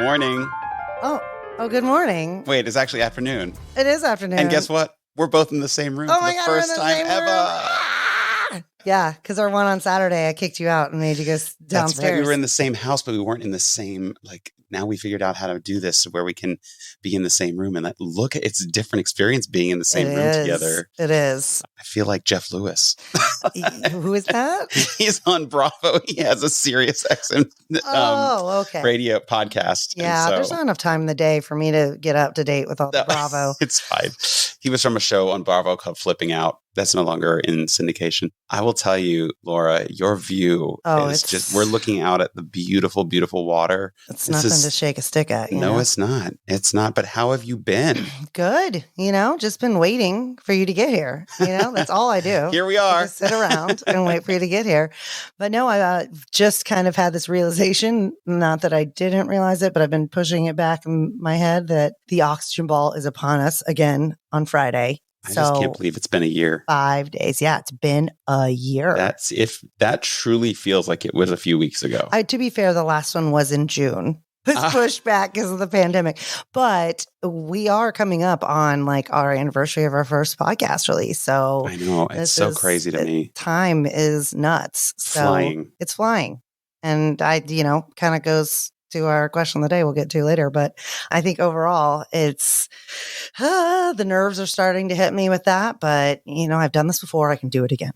morning. Oh, good morning. Wait, it's actually afternoon. It is afternoon. And guess what? We're both in the same room for the first time ever. Yeah, because our one on Saturday, I kicked you out and made you go downstairs. That's right. We were in the same house, but we weren't in the same, now we figured out how to do this where we can be in the same room. And look, it's a different experience being in the same room together. It is. I feel like Jeff Lewis. Who is that? He's on Bravo. He has a Sirius XM radio podcast. Yeah, there's not enough time in the day for me to get up to date with all the Bravo. It's fine. He was from a show on Bravo called Flipping Out. That's no longer in syndication. I will tell you, Laura, your view is just, we're looking out at the beautiful, beautiful water. It's nothing to shake a stick at. No, it's not. It's not. But how have you been? Good. Just been waiting for you to get here. That's all I do. Here we are. Just sit around and wait for you to get here. But no, I just kind of had this realization, not that I didn't realize it, but I've been pushing it back in my head that the oxygen ball is upon us again on Friday. I just can't believe it's been a year. 5 days. Yeah, it's been a year. If that truly feels like it was a few weeks ago. To be fair, the last one was in June. It was pushed back because of the pandemic. But we are coming up on our anniversary of our first podcast release. So I know. It's so crazy to me. Time is nuts. It's flying. And I, kind of goes to our question of the day we'll get to later. But I think overall it's the nerves are starting to hit me with that. But, I've done this before. I can do it again.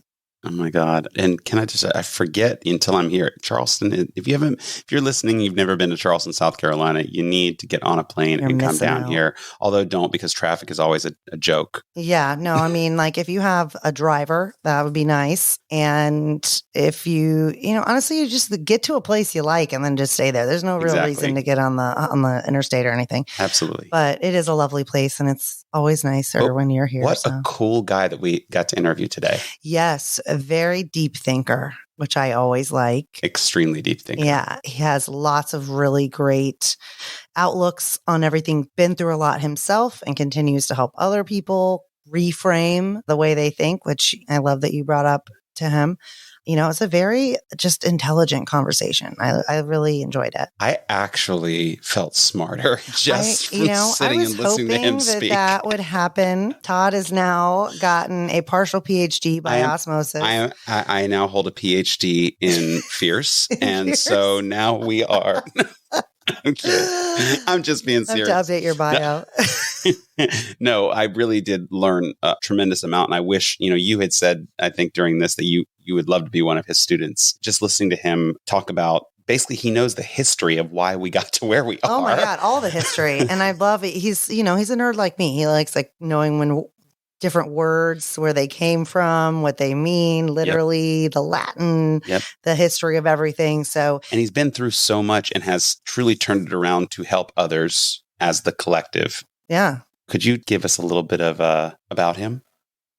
Oh my God. And can I just, I forget until I'm here. Charleston, if you're listening, you've never been to Charleston, South Carolina, you need to get on a plane and come down here. Although don't, because traffic is always a joke. Yeah, no, I mean, if you have a driver, that would be nice. And if you, honestly, you just get to a place you like and then just stay there. There's no real reason to get on the interstate or anything. Absolutely. But it is a lovely place and it's always nicer when you're here. What a cool guy that we got to interview today. Yes. A very deep thinker, which I always like. Extremely deep thinker. Yeah. He has lots of really great outlooks on everything, been through a lot himself and continues to help other people reframe the way they think, which I love that you brought up to him. It's a very just intelligent conversation. I really enjoyed it. I actually felt smarter just from sitting and listening to him speak. That would happen. Todd has now gotten a partial PhD by osmosis. I now hold a PhD in Fierce. And so now we are... I'm kidding. I'm just being serious. I have to update your bio. No, I really did learn a tremendous amount. And I wish, you had said, I think during this, that you would love to be one of his students. Just listening to him talk about, basically, he knows the history of why we got to where we are. Oh my God, all the history. And I love it. He's a nerd like me. He likes knowing when different words, where they came from, what they mean, literally, the Latin, the history of everything. So, and he's been through so much and has truly turned it around to help others as the collective. Yeah. Could you give us a little bit of about him?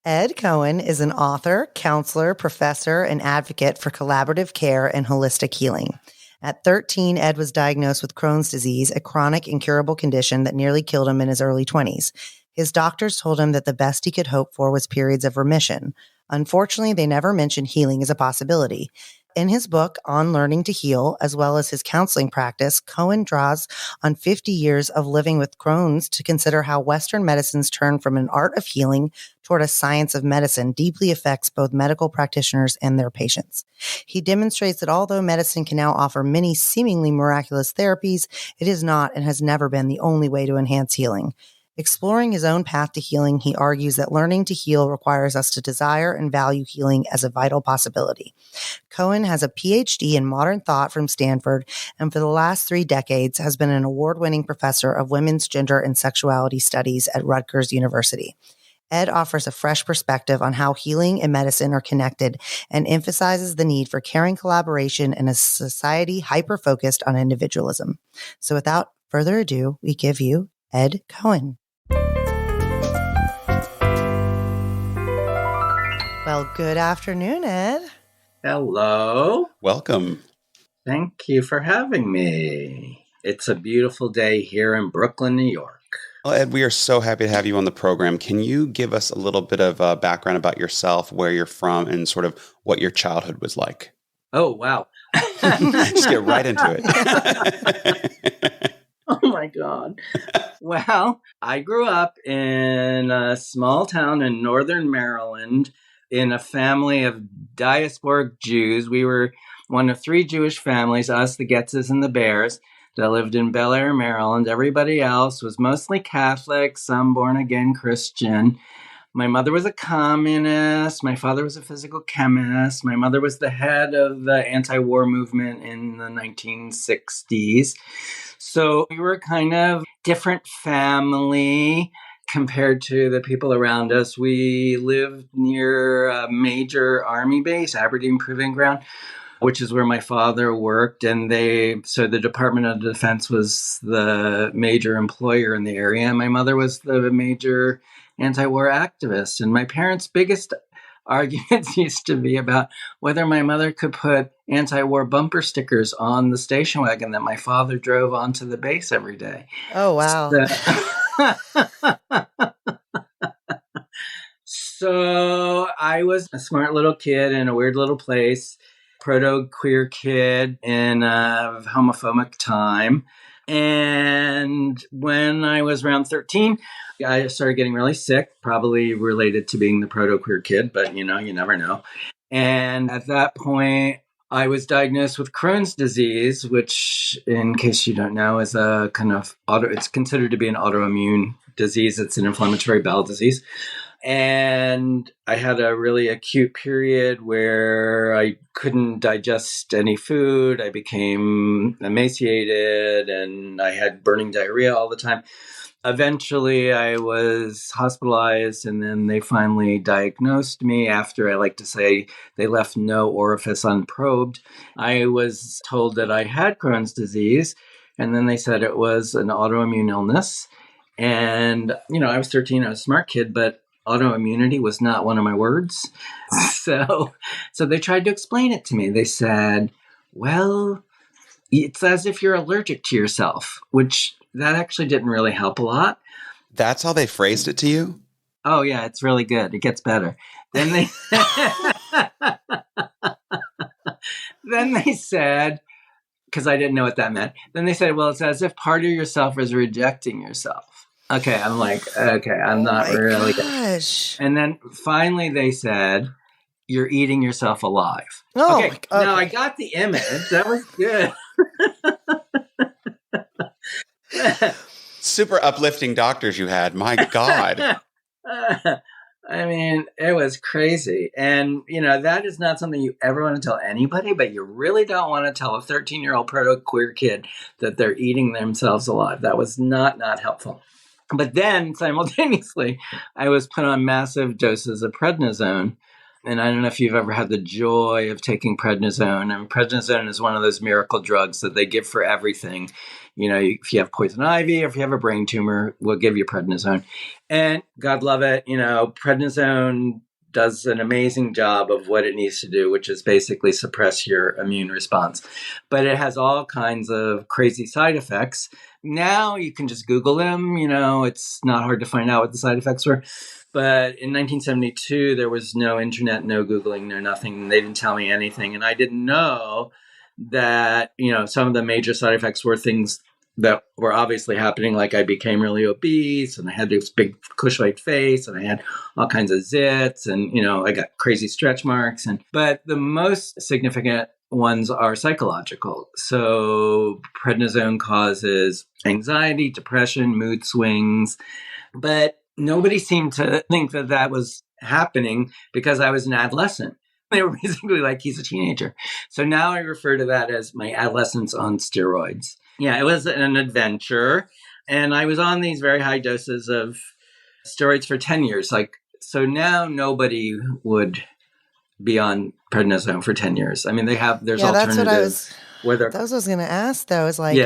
Ed Cohen is an author, counselor, professor, and advocate for collaborative care and holistic healing. At 13, Ed was diagnosed with Crohn's disease, a chronic, incurable condition that nearly killed him in his early 20s. His doctors told him that the best he could hope for was periods of remission. Unfortunately, they never mentioned healing as a possibility. In his book, On Learning to Heal, as well as his counseling practice, Cohen draws on 50 years of living with Crohn's to consider how Western medicine's turn from an art of healing toward a science of medicine deeply affects both medical practitioners and their patients. He demonstrates that although medicine can now offer many seemingly miraculous therapies, it is not and has never been the only way to enhance healing. Exploring his own path to healing, he argues that learning to heal requires us to desire and value healing as a vital possibility. Cohen has a PhD in modern thought from Stanford, and for the last 3 decades has been an award-winning professor of women's gender and sexuality studies at Rutgers University. Ed offers a fresh perspective on how healing and medicine are connected and emphasizes the need for caring collaboration in a society hyper-focused on individualism. So without further ado, we give you Ed Cohen. Well, good afternoon, Ed. Hello. Welcome. Thank you for having me. It's a beautiful day here in Brooklyn, New York. Well, Ed, we are so happy to have you on the program. Can you give us a little bit of background about yourself, where you're from, and sort of what your childhood was like? Oh, wow. Just get right into it. God. Well, I grew up in a small town in northern Maryland in a family of diasporic Jews. We were one of three Jewish families, us, the Getzes, and the Bears, that lived in Bel Air, Maryland. Everybody else was mostly Catholic, some born-again Christian. My mother was a communist. My father was a physical chemist. My mother was the head of the anti-war movement in the 1960s. So we were kind of different family compared to the people around us. We lived near a major army base, Aberdeen Proving Ground, which is where my father worked. And so the Department of Defense was the major employer in the area. And my mother was the major anti-war activist. And my parents' biggest arguments used to be about whether my mother could put anti-war bumper stickers on the station wagon that my father drove onto the base every day. Oh, wow. So I was a smart little kid in a weird little place, proto-queer kid in a homophobic time. And when I was around 13, I started getting really sick, probably related to being the proto-queer kid, but you never know. And at that point, I was diagnosed with Crohn's disease, which, in case you don't know, is a kind of it's considered to be an autoimmune disease. It's an inflammatory bowel disease. And I had a really acute period where I couldn't digest any food. I became emaciated and I had burning diarrhea all the time. Eventually, I was hospitalized, and then they finally diagnosed me after, I like to say, they left no orifice unprobed. I was told that I had Crohn's disease, and then they said it was an autoimmune illness. And, I was 13, I was a smart kid, but autoimmunity was not one of my words. So they tried to explain it to me. They said, well, it's as if you're allergic to yourself, which that actually didn't really help a lot. That's how they phrased it to you? Oh, yeah, it's really good. It gets better. Then they said, because I didn't know what that meant, then they said, well, it's as if part of yourself is rejecting yourself. Okay, I'm like, okay, I'm not really. Gosh. And then finally they said, you're eating yourself alive. Oh, okay. Now I got the image. That was good. Super uplifting doctors you had. My God. I mean, it was crazy. And, that is not something you ever want to tell anybody, but you really don't want to tell a 13-year-old proto-queer kid that they're eating themselves alive. That was not helpful. But then simultaneously, I was put on massive doses of prednisone. And I don't know if you've ever had the joy of taking prednisone. And prednisone is one of those miracle drugs that they give for everything. If you have poison ivy or if you have a brain tumor, we'll give you prednisone. And God love it, prednisone does an amazing job of what it needs to do, which is basically suppress your immune response. But it has all kinds of crazy side effects. Now you can just Google them. It's not hard to find out what the side effects were. But in 1972, there was no internet, no Googling, no nothing. They didn't tell me anything. And I didn't know that, some of the major side effects were things that were obviously happening. Like I became really obese and I had this big Cushite face and I had all kinds of zits and, I got crazy stretch marks. But the most significant ones are psychological. So prednisone causes anxiety, depression, mood swings. But nobody seemed to think that that was happening because I was an adolescent. They were basically like, he's a teenager. So now I refer to that as my adolescence on steroids. Yeah, it was an adventure. And I was on these very high doses of steroids for 10 years. So now nobody would be on prednisone for 10 years. I mean, there's alternatives. That's what that's what I was going to ask, though. Is like,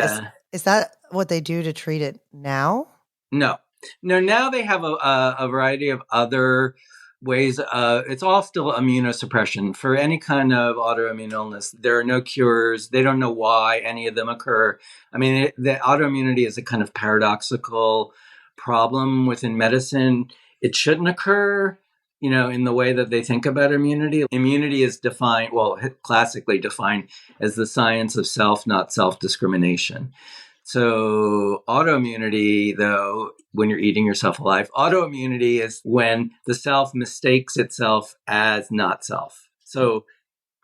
is that what they do to treat it now? No, now they have a variety of other ways. It's all still immunosuppression for any kind of autoimmune illness. There are no cures. They don't know why any of them occur. I mean, the autoimmunity is a kind of paradoxical problem within medicine. It shouldn't occur, in the way that they think about immunity. Immunity is classically defined as the science of self, not self-discrimination. So autoimmunity, though, when you're eating yourself alive, autoimmunity is when the self mistakes itself as not self. So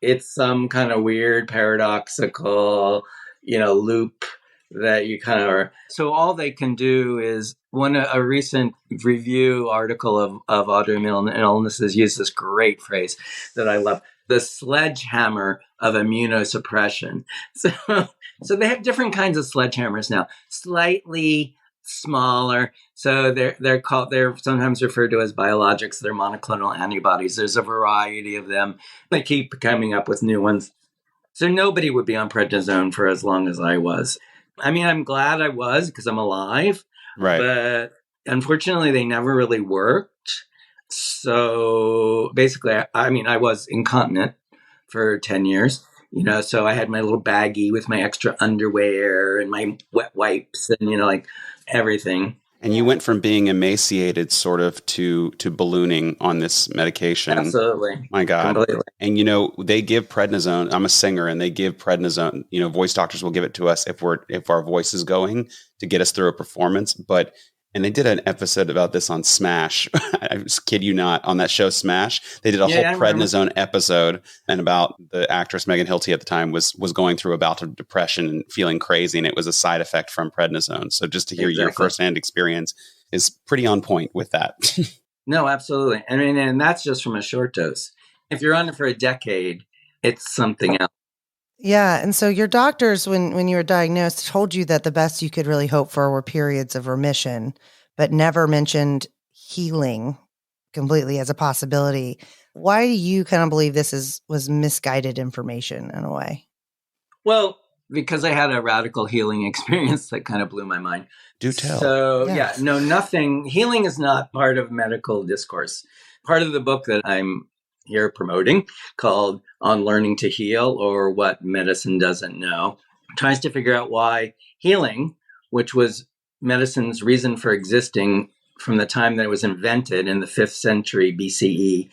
it's some kind of weird paradoxical, loop that you kind of are. So all they can do is a recent review article of autoimmune illnesses used this great phrase that I love: the sledgehammer of immunosuppression. So they have different kinds of sledgehammers now, slightly smaller. So they're sometimes referred to as biologics. They're monoclonal antibodies. There's a variety of them. They keep coming up with new ones. So nobody would be on prednisone for as long as I was. I mean, I'm glad I was because I'm alive. Right. But unfortunately, they never really worked. So basically, I was incontinent for 10 years. So I had my little baggie with my extra underwear and my wet wipes and, like everything. And you went from being emaciated sort of to ballooning on this medication. Absolutely. My God. Completely. And, they give prednisone. I'm a singer and they give prednisone. Voice doctors will give it to us if our voice is going to get us through a performance. And they did an episode about this on Smash. I just kid you not, on that show Smash. They did a whole prednisone episode, and about the actress Megan Hilty at the time was going through a bout of depression and feeling crazy, and it was a side effect from prednisone. So just to hear your firsthand experience is pretty on point with that. No, absolutely. I mean, and that's just from a short dose. If you're on it for a decade, it's something else. Yeah. And so your doctors, when you were diagnosed, told you that the best you could really hope for were periods of remission, but never mentioned healing completely as a possibility. Why do you kind of believe this was misguided information in a way? Well, because I had a radical healing experience that kind of blew my mind. Do tell. So, nothing. Healing is not part of medical discourse. Part of the book that I'm here promoting, called On Learning to Heal, or What Medicine Doesn't Know, tries to figure out why healing, which was medicine's reason for existing from the time that it was invented in the 5th century BCE,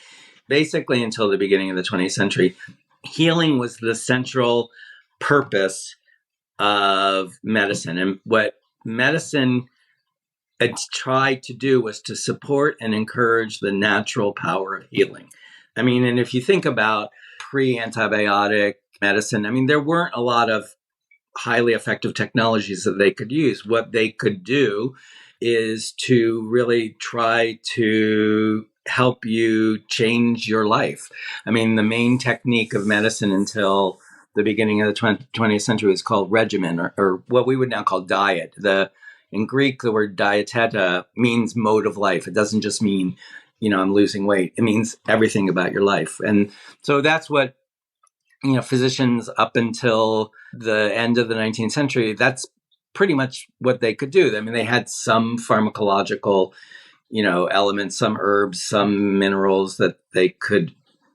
basically until the beginning of the 20th century, healing was the central purpose of medicine. And what medicine tried to do was to support and encourage the natural power of healing. I mean, and if you think about pre-antibiotic medicine, I mean, there weren't a lot of highly effective technologies that they could use. What they could do is to really try to help you change your life. I mean, the main technique of medicine until the beginning of the 20th century is called regimen, or what we would now call diet. In Greek, the word dieteta means mode of life. It doesn't just mean, I'm losing weight. It means everything about your life. And so that's what, physicians up until the end of the 19th century, that's pretty much what they could do. I mean, they had some pharmacological, elements, some herbs, some minerals that they could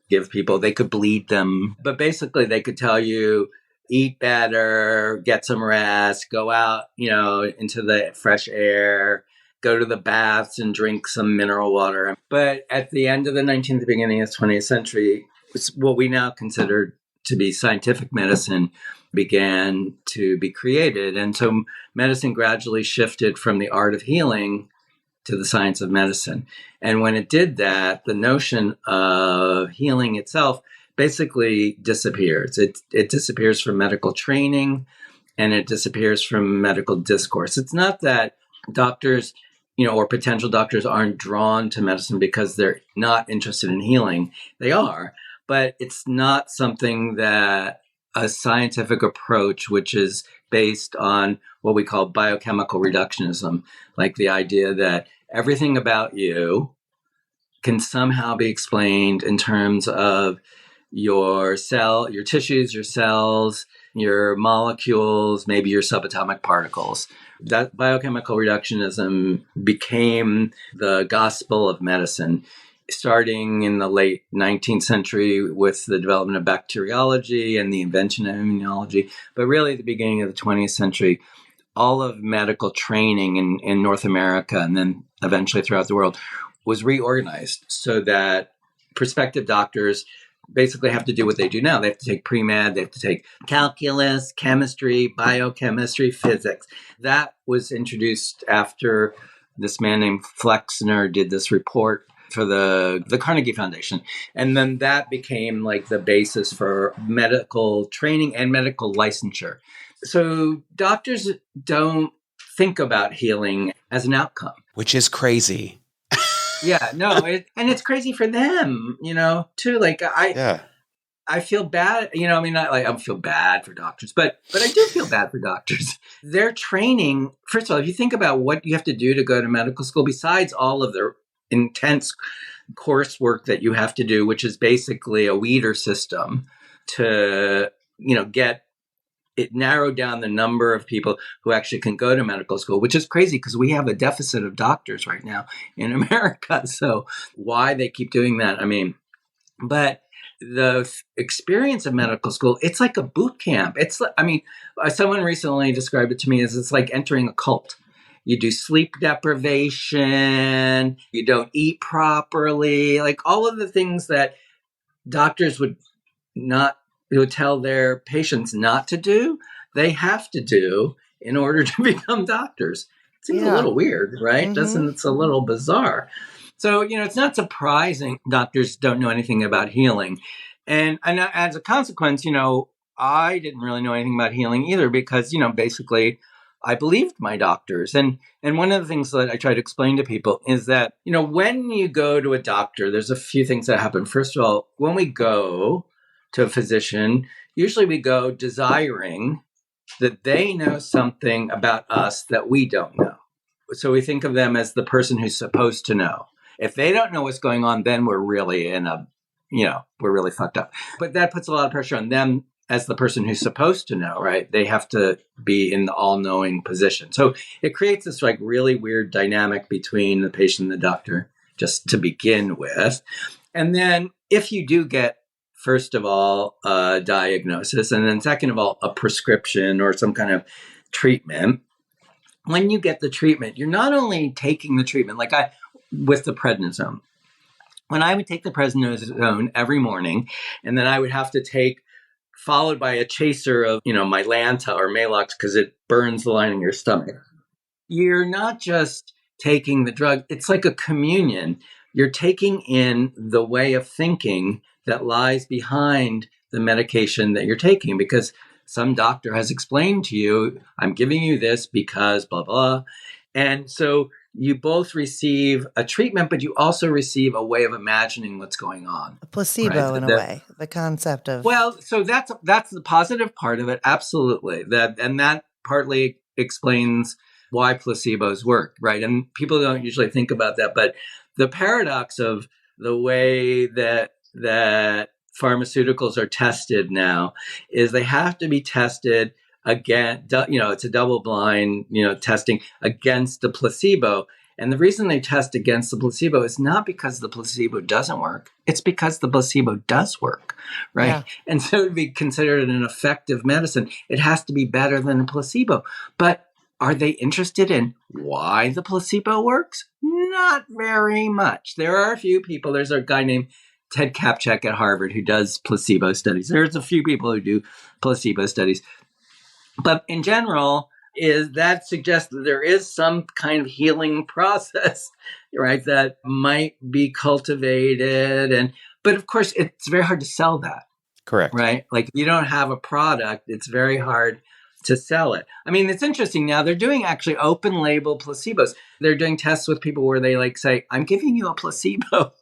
give people. They could bleed them. But basically, they could tell you, eat better, get some rest, go out, into the fresh air, go to the baths and drink some mineral water. But at the end of the 19th, beginning of the 20th century, what we now consider to be scientific medicine began to be created. And so medicine gradually shifted from the art of healing to the science of medicine. And when it did that, the notion of healing itself basically disappears. It disappears from medical training, and it disappears from medical discourse. It's not that doctors, or potential doctors aren't drawn to medicine because they're not interested in healing. They are, but it's not something that a scientific approach, which is based on what we call biochemical reductionism, like the idea that everything about you can somehow be explained in terms of your tissues, your cells, your molecules, maybe your subatomic particles. That biochemical reductionism became the gospel of medicine, starting in the late 19th century with the development of bacteriology and the invention of immunology. But really at the beginning of the 20th century, all of medical training in North America and then eventually throughout the world was reorganized so that prospective doctors basically have to do what they do now. They have to take pre-med, they have to take calculus, chemistry, biochemistry, physics. That was introduced after this man named Flexner did this report for the Carnegie Foundation. And then that became like the basis for medical training and medical licensure. So doctors don't think about healing as an outcome. Which is crazy. Yeah, no, and it's crazy for them, too. Like I feel bad, I mean, not like I feel bad for doctors, but I do feel bad for doctors. Their training, first of all, if you think about what you have to do to go to medical school, besides all of their intense coursework that you have to do, which is basically a weeder system to, get it narrowed down the number of people who actually can go to medical school, which is crazy because we have a deficit of doctors right now in America. So why they keep doing that, I mean, but the experience of medical school, it's like a boot camp. It's like, I mean, someone recently described it to me as it's like entering a cult. You do sleep deprivation, you don't eat properly, like all of the things that doctors would tell their patients not to do, they have to do in order to become doctors. It seems a little weird, right? Mm-hmm. It's a little bizarre. So, it's not surprising doctors don't know anything about healing. And as a consequence, I didn't really know anything about healing either because, basically I believed my doctors. And one of the things that I try to explain to people is that, when you go to a doctor, there's a few things that happen. First of all, when we go to a physician, usually we go desiring that they know something about us that we don't know. So we think of them as the person who's supposed to know. If they don't know what's going on, then we're really we're really fucked up. But that puts a lot of pressure on them as the person who's supposed to know, right? They have to be in the all-knowing position. So it creates this like really weird dynamic between the patient and the doctor, just to begin with. And then if you do get, first of all, a diagnosis, and then second of all, a prescription or some kind of treatment, when you get the treatment, you're not only taking the treatment, with the prednisone. When I would take the prednisone every morning, and then I would have to take, followed by a chaser of, Mylanta or Maalox, because it burns the lining of your stomach. You're not just taking the drug, it's like a communion. You're taking in the way of thinking that lies behind the medication that you're taking, because some doctor has explained to you, I'm giving you this because blah, blah. And so you both receive a treatment, but you also receive a way of imagining what's going on. A placebo, right? In a way, the concept of... Well, so that's the positive part of it. Absolutely. That partly explains why placebos work, right? And people don't usually think about that, but the paradox of the way that pharmaceuticals are tested now is they have to be tested again, it's a double blind, testing against the placebo. And the reason they test against the placebo is not because the placebo doesn't work. It's because the placebo does work, right? Yeah. And so to be considered an effective medicine, it has to be better than a placebo. But are they interested in why the placebo works? Not very much. There are a few people. There's a guy named Ted Kapchak at Harvard who does placebo studies. There's a few people who do placebo studies. But in general, that suggests that there is some kind of healing process, right, that might be cultivated. But of course, it's very hard to sell that. Correct. Right? Like, if you don't have a product, it's very hard to sell it. I mean, it's interesting now. They're doing actually open label placebos. They're doing tests with people where they say, I'm giving you a placebo.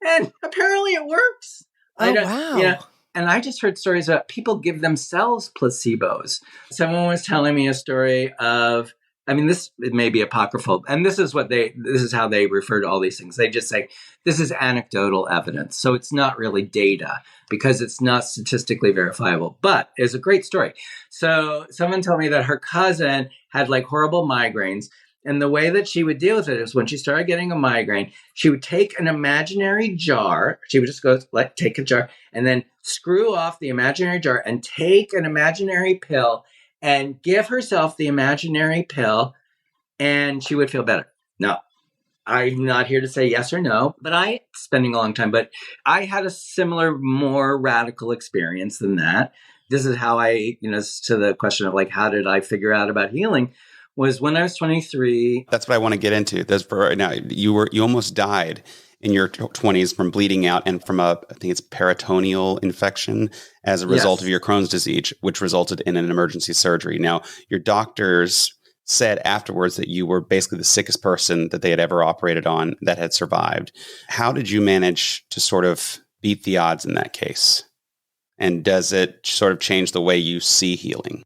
And apparently it works. Oh, wow. And I just heard stories about people give themselves placebos. Someone was telling me a story of, it may be apocryphal, and this is how they refer to all these things. They just say, this is anecdotal evidence. So it's not really data because it's not statistically verifiable, but it's a great story. So someone told me that her cousin had horrible migraines. And the way that she would deal with it is when she started getting a migraine, she would take an imaginary jar. She would just go, take a jar and then screw off the imaginary jar and take an imaginary pill and give herself the imaginary pill, and she would feel better. No, I'm not here to say yes or no, but spending a long time, but I had a similar, more radical experience than that. This is how to the question of like, how did I figure out about healing, was when I was 23. That's what I want to get into. That's for right now. You almost died in your 20s from bleeding out and from I think it's peritoneal infection as a result of your Crohn's disease, which resulted in an emergency surgery. Now, your doctors said afterwards that you were basically the sickest person that they had ever operated on that had survived. How did you manage to sort of beat the odds in that case? And does it sort of change the way you see healing?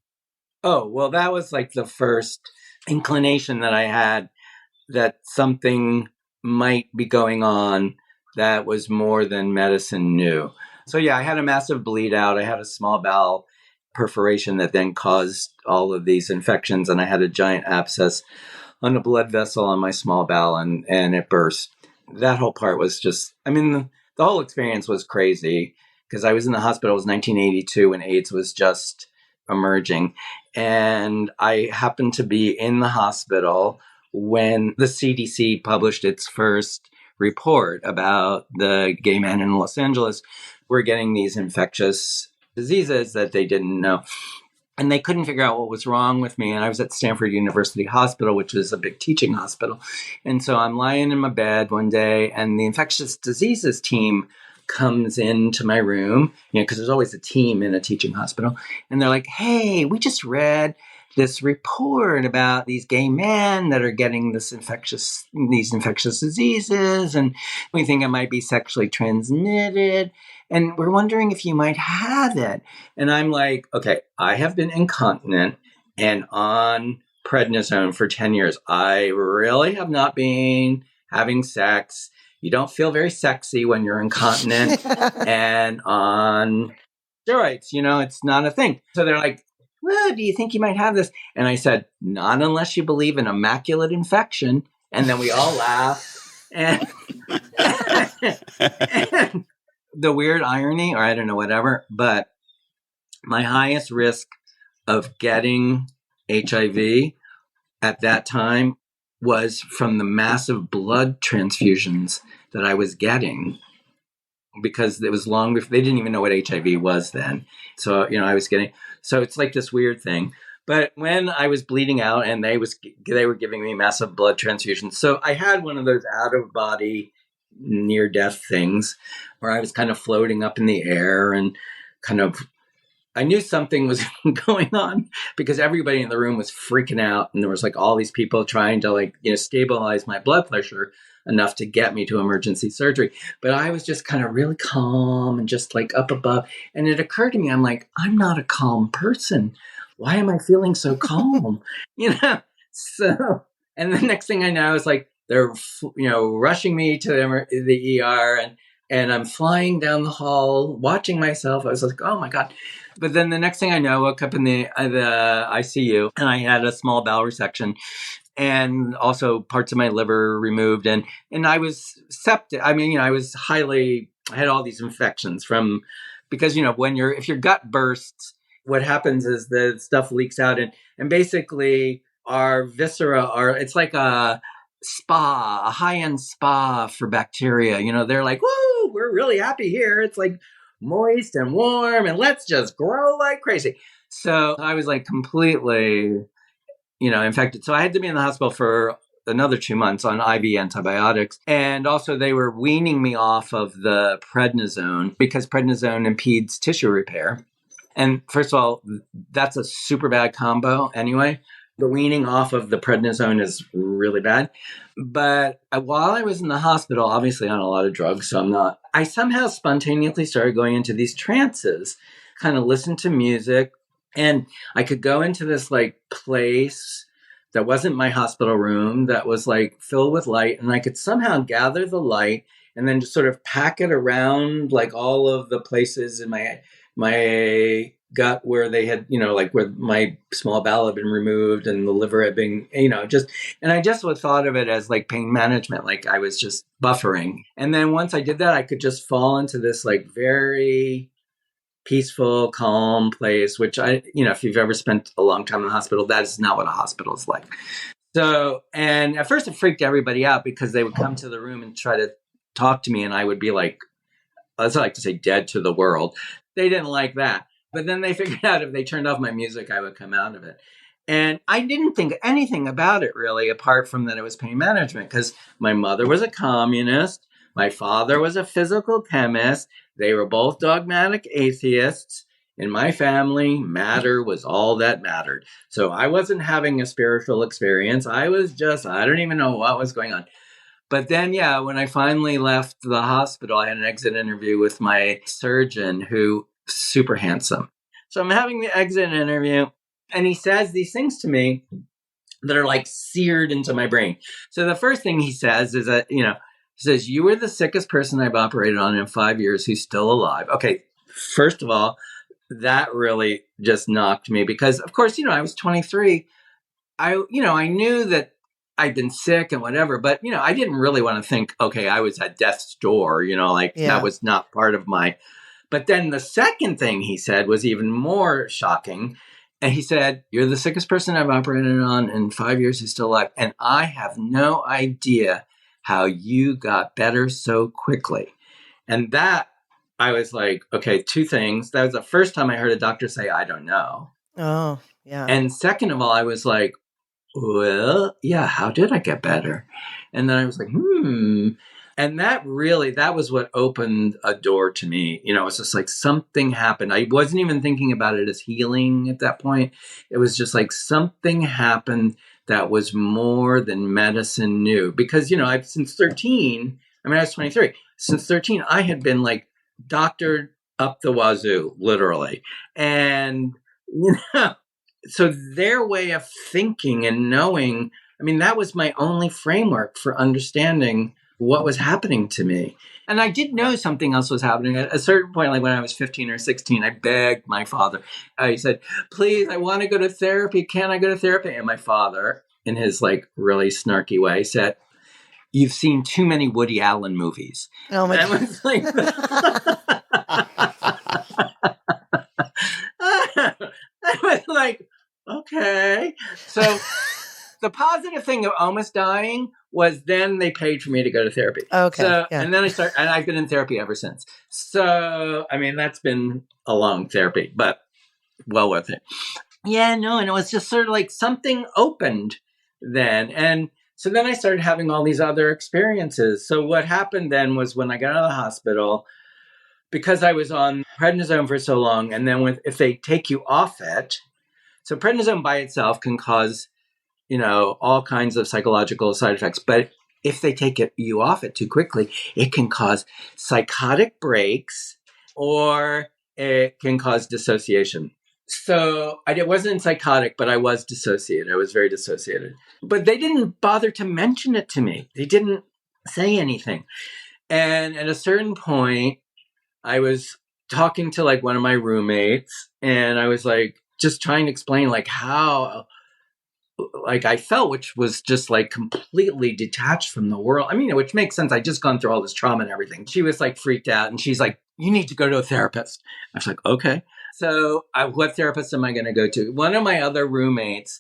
Oh, well, that was like the first inclination that I had that something might be going on that was more than medicine knew. So yeah, I had a massive bleed out. I had a small bowel perforation that then caused all of these infections, and I had a giant abscess on a blood vessel on my small bowel, and it burst. That whole part was just, the whole experience was crazy because I was in the hospital. It was 1982 when AIDS was just emerging. And I happened to be in the hospital when the CDC published its first report about the gay men in Los Angeles were getting these infectious diseases that they didn't know. And they couldn't figure out what was wrong with me. And I was at Stanford University Hospital, which is a big teaching hospital. And so I'm lying in my bed one day, and the infectious diseases team comes into my room, because there's always a team in a teaching hospital. And they're like, hey, we just read this report about these gay men that are getting these infectious diseases. And we think it might be sexually transmitted. And we're wondering if you might have it. And I'm like, okay, I have been incontinent and on prednisone for 10 years. I really have not been having sex. You don't feel very sexy when you're incontinent and on steroids. It's not a thing. So they're like, well, do you think you might have this? And I said, not unless you believe in immaculate infection. And then we all laugh. And, and the weird irony, or I don't know, whatever, but my highest risk of getting HIV at that time was from the massive blood transfusions that I was getting, because it was long before they didn't even know what HIV was then. So, I was getting, so it's like this weird thing. But when I was bleeding out and they were giving me massive blood transfusions. So I had one of those out of body near death things where I was kind of floating up in the air and kind of, I knew something was going on because everybody in the room was freaking out. And there was like all these people trying to stabilize my blood pressure enough to get me to emergency surgery. But I was just kind of really calm and just like up above. And it occurred to me, I'm like, I'm not a calm person. Why am I feeling so calm? So, and the next thing I know is like, they're, rushing me to the ER and I'm flying down the hall, watching myself. I was like, oh my God. But then the next thing I know, I woke up in the ICU and I had a small bowel resection and also parts of my liver removed. And I was septic. I had all these infections because, if your gut bursts, what happens is the stuff leaks out and basically our viscera it's like a high-end spa for bacteria. They're like, woo, we're really happy here. It's like moist and warm and let's just grow like crazy. So I was like completely, infected. So I had to be in the hospital for another 2 months on IV antibiotics. And also they were weaning me off of the prednisone because prednisone impedes tissue repair. And first of all, that's a super bad combo anyway. The weaning off of the prednisone is really bad. But while I was in the hospital, obviously on a lot of drugs, I somehow spontaneously started going into these trances, kind of listen to music. And I could go into this like place that wasn't my hospital room that was like filled with light. And I could somehow gather the light and then just sort of pack it around like all of the places in my gut where they had, like where my small bowel had been removed and the liver had been, and I just thought of it as like pain management, like I was just buffering. And then once I did that, I could just fall into this like very peaceful, calm place, which if you've ever spent a long time in the hospital, that is not what a hospital is like. So, and at first it freaked everybody out because they would come to the room and try to talk to me, and I would be like, as I like to say, dead to the world. They didn't like that. But then they figured out if they turned off my music, I would come out of it. And I didn't think anything about it really, apart from that it was pain management, because my mother was a communist. My father was a physical chemist. They were both dogmatic atheists. In my family, matter was all that mattered. So I wasn't having a spiritual experience. I was just, I don't even know what was going on. But then, yeah, when I finally left the hospital, I had an exit interview with my surgeon, who super handsome. So I'm having the exit interview, and he says these things to me that are like seared into my brain. So the first thing he says is that, he says, you were the sickest person I've operated on in 5 years who's still alive. Okay, first of all, that really just knocked me because, of course, I was 23. I knew that I'd been sick and whatever, but, I didn't really want to think, okay, I was at death's door, that was not part of my. But then the second thing he said was even more shocking. And he said, you're the sickest person I've operated on in 5 years who's still alive. And I have no idea how you got better so quickly. And that, I was like, okay, two things. That was the first time I heard a doctor say, I don't know. Oh, yeah. And second of all, I was like, well, yeah, how did I get better? And then I was like, And that was what opened a door to me. It was just like something happened. I wasn't even thinking about it as healing at that point. It was just like something happened that was more than medicine knew. Because, I've since 13, I was 23. Since 13, I had been like doctored up the wazoo, literally. And, so their way of thinking and knowing, that was my only framework for understanding what was happening to me. And I did know something else was happening. At a certain point, like when I was 15 or 16, I begged my father. I said, please, I want to go to therapy. Can I go to therapy? And my father, in his like really snarky way, said, you've seen too many Woody Allen movies. Oh my God. I was like, I was like, okay. So the positive thing of almost dying was then they paid for me to go to therapy. Okay. So, and then and I've been in therapy ever since. So, that's been a long therapy, but well worth it. Yeah, no, and it was just sort of like something opened then. And so then I started having all these other experiences. So what happened then was when I got out of the hospital, because I was on prednisone for so long, and then if they take you off it, so prednisone by itself can cause, all kinds of psychological side effects. But if they take you off it too quickly, it can cause psychotic breaks or it can cause dissociation. So I wasn't psychotic, but I was dissociated. I was very dissociated. But they didn't bother to mention it to me. They didn't say anything. And at a certain point, I was talking to like one of my roommates, and I was like just trying to explain like how like I felt, which was just like completely detached from the world. Which makes sense. I just gone through all this trauma and everything. She was like freaked out, and she's like, you need to go to a therapist. I was like, okay. So what therapist am I going to go to? One of my other roommates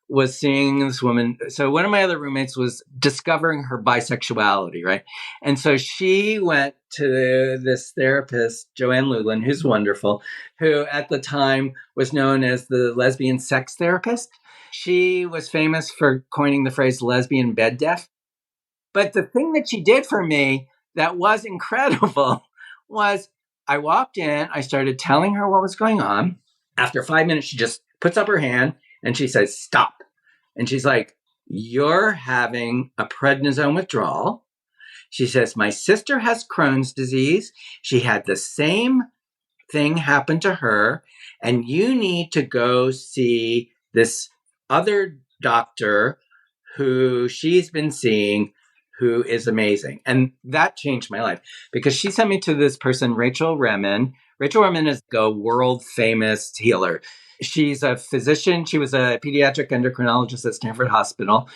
was seeing this woman. So one of my other roommates was discovering her bisexuality, right? And so she went to this therapist, Joanne Lulin, who's wonderful, who at the time was known as the lesbian sex therapist. She was famous for coining the phrase lesbian bed deaf. But the thing that she did for me that was incredible was I walked in, I started telling her what was going on. After 5 minutes, she just puts up her hand and she says, stop. And she's like, you're having a prednisone withdrawal. She says, my sister has Crohn's disease. She had the same thing happen to her. And you need to go see this other doctor who she's been seeing, who is amazing. And that changed my life because she sent me to this person, Rachel Remen. Rachel Remen is a world famous healer. She's a physician. She was a pediatric endocrinologist at Stanford Hospital.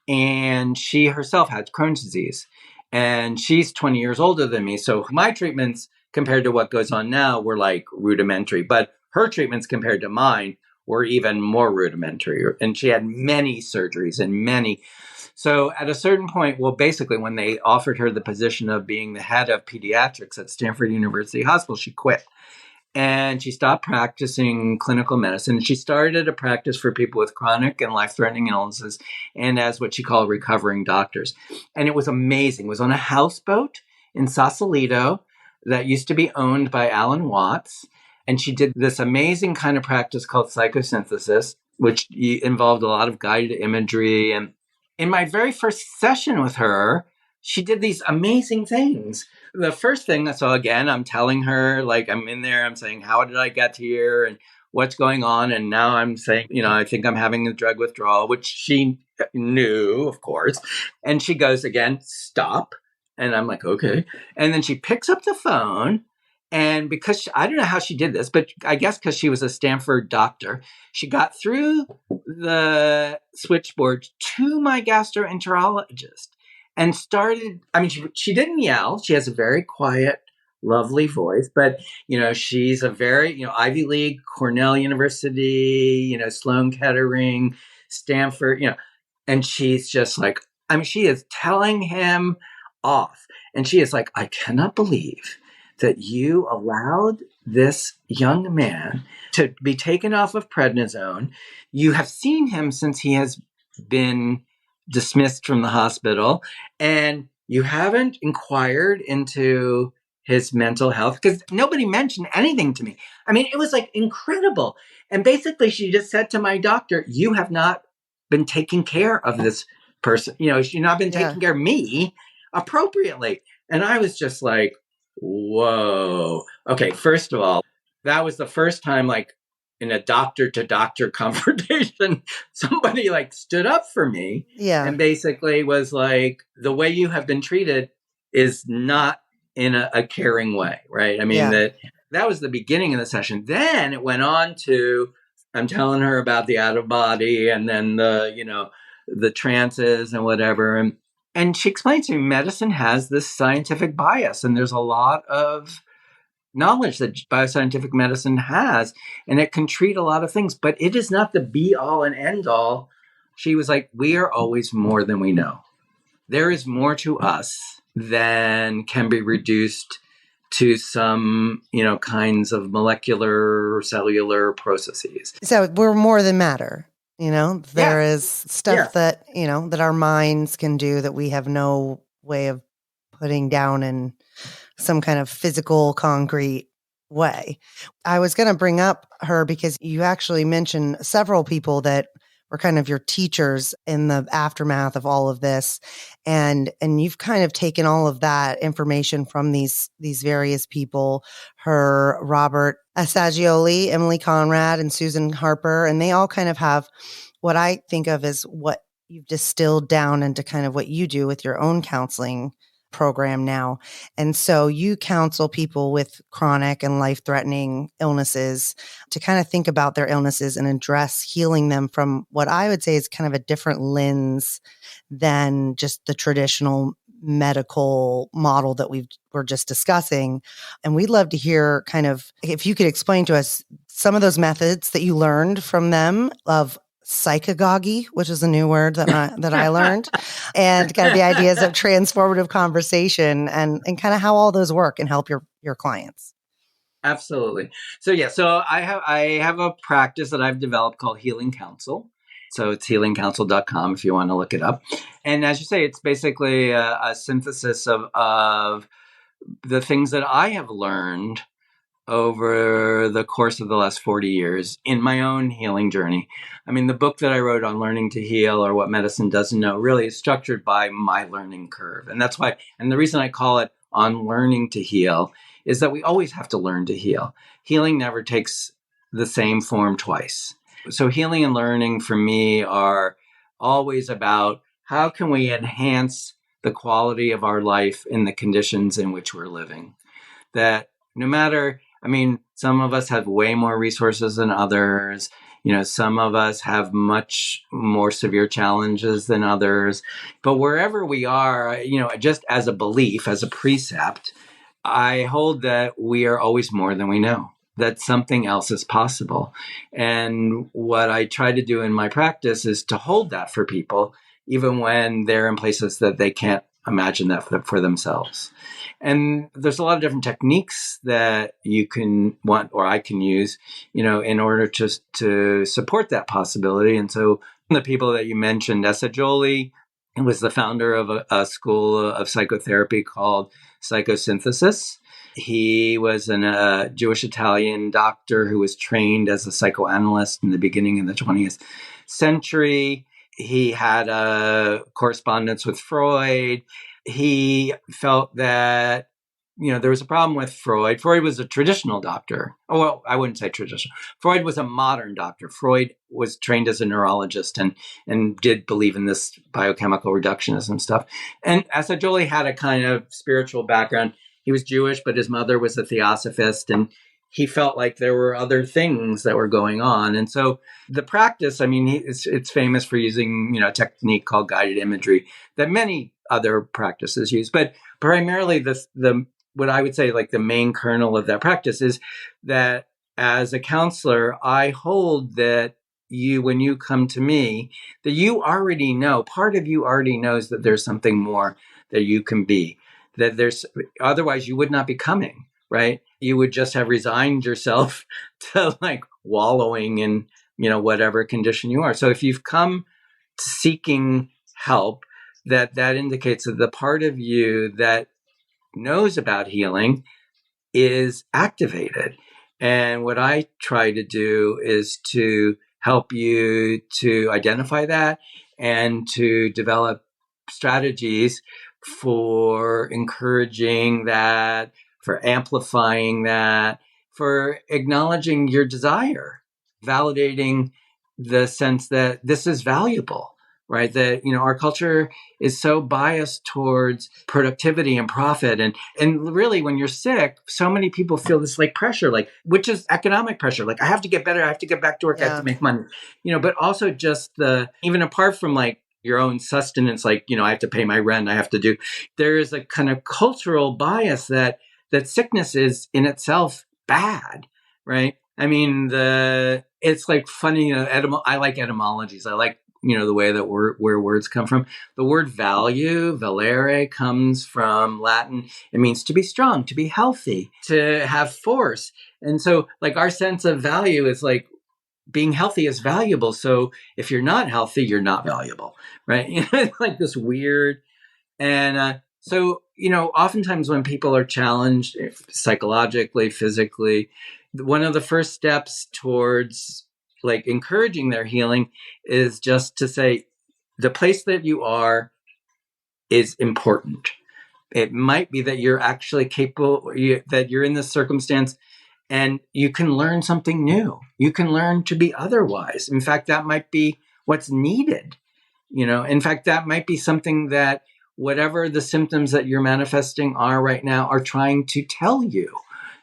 And she herself had Crohn's disease. And she's 20 years older than me. So my treatments compared to what goes on now were like rudimentary. But her treatments compared to mine were even more rudimentary. And she had many surgeries and many. So at a certain point, well, basically, when they offered her the position of being the head of pediatrics at Stanford University Hospital, she quit. And she stopped practicing clinical medicine. She started a practice for people with chronic and life-threatening illnesses and as what she called recovering doctors. And it was amazing. It was on a houseboat in Sausalito that used to be owned by Alan Watts. And she did this amazing kind of practice called psychosynthesis, which involved a lot of guided imagery. And in my very first session with her, she did these amazing things. The first thing, so again, I'm telling her, like, I'm in there, I'm saying, how did I get here and what's going on? And now I'm saying, I think I'm having a drug withdrawal, which she knew, of course. And she goes again, stop. And I'm like, okay. And then she picks up the phone. And because I don't know how she did this, but I guess because she was a Stanford doctor, she got through the switchboard to my gastroenterologist and started. I mean, she didn't yell. She has a very quiet, lovely voice, but she's a very Ivy League, Cornell University, Sloan Kettering, Stanford, and she's just like, I mean, she is telling him off, and she is like, I cannot believe that you allowed this young man to be taken off of prednisone. You have seen him since he has been dismissed from the hospital, and you haven't inquired into his mental health because nobody mentioned anything to me. I mean, it was like incredible. And basically, she just said to my doctor, you have not been taking care of this person. She's not been taking care of me appropriately. And I was just like, whoa. Okay, first of all, that was the first time, like, in a doctor-to-doctor confrontation, somebody, like, stood up for me and basically was like, the way you have been treated is not in a caring way, right? I mean, that was the beginning of the session. Then it went on to, I'm telling her about the out-of-body and then the trances and whatever. And she explains to me medicine has this scientific bias, and there's a lot of knowledge that bioscientific medicine has, and it can treat a lot of things, but it is not the be all and end all. She was like, we are always more than we know. There is more to us than can be reduced to some, kinds of molecular cellular processes. So we're more than matter. There is stuff that, that our minds can do that we have no way of putting down in some kind of physical, concrete way. I was going to bring up her because you actually mentioned several people that were kind of your teachers in the aftermath of all of this. And you've kind of taken all of that information from these various people, her, Robert Assagioli, Emily Conrad, and Susan Harper. And they all kind of have what I think of as what you've distilled down into kind of what you do with your own counseling program now. And so you counsel people with chronic and life-threatening illnesses to kind of think about their illnesses and address healing them from what I would say is kind of a different lens than just the traditional medical model that we're just discussing. And we'd love to hear kind of, if you could explain to us some of those methods that you learned from them of psychagogy, which is a new word that I learned, and kind of the ideas of transformative conversation and kind of how all those work and help your clients. Absolutely. So I have a practice that I've developed called Healing Counsel. So it's healingcounsel.com if you want to look it up. And as you say, it's basically a synthesis of the things that I have learned over the course of the last 40 years in my own healing journey. I mean, the book that I wrote on learning to heal, or what medicine doesn't know, really is structured by my learning curve. And that's why, and the reason I call it On Learning to Heal is that we always have to learn to heal. Healing never takes the same form twice. So healing and learning for me are always about how can we enhance the quality of our life in the conditions in which we're living. That no matter, I mean, some of us have way more resources than others. Some of us have much more severe challenges than others. But wherever we are, just as a belief, as a precept, I hold that we are always more than we know. that something else is possible. And what I try to do in my practice is to hold that for people, even when they're in places that they can't imagine that for themselves. And there's a lot of different techniques that you can want, or I can use, in order to support that possibility. And so the people that you mentioned, Jolie was the founder of a school of psychotherapy called psychosynthesis. He was a Jewish Italian doctor who was trained as a psychoanalyst in the beginning of the 20th century. He had a correspondence with Freud. He felt that, there was a problem with Freud. Freud was a traditional doctor. Oh, well, I wouldn't say traditional. Freud was a modern doctor. Freud was trained as a neurologist and did believe in this biochemical reductionism stuff. And Jolie had a kind of spiritual background. He was Jewish, but his mother was a theosophist, and he felt like there were other things that were going on. And so the practice, it's famous for using, a technique called guided imagery that many other practices use. But primarily the what I would say, like the main kernel of that practice is that as a counselor, I hold that when you come to me, that you already know, part of you already knows that there's something more that you can be, that otherwise you would not be coming, right? You would just have resigned yourself to like wallowing in, whatever condition you are. So if you've come seeking help, that indicates that the part of you that knows about healing is activated. And what I try to do is to help you to identify that and to develop strategies for encouraging that, for amplifying that, for acknowledging your desire, validating the sense that this is valuable, right? That, our culture is so biased towards productivity and profit. And really, when you're sick, so many people feel this like pressure, which is economic pressure. Like, I have to get better. I have to get back to work. I have to make money, but also just even apart from like your own sustenance, like, I have to pay my rent. There is a kind of cultural bias that sickness is in itself bad, right? It's like funny, I like etymologies. I like, the way that where words come from. The word value, valere, comes from Latin. It means to be strong, to be healthy, to have force. And so like our sense of value is like being healthy is valuable. So if you're not healthy, you're not valuable, right? It's like this weird. And so, oftentimes when people are challenged psychologically, physically, one of the first steps towards like encouraging their healing is just to say, the place that you are is important. It might be that you're actually capable, that you're in this circumstance and you can learn something new. You can learn to be otherwise. In fact, that might be what's needed. In fact, that might be something that whatever the symptoms that you're manifesting are right now are trying to tell you.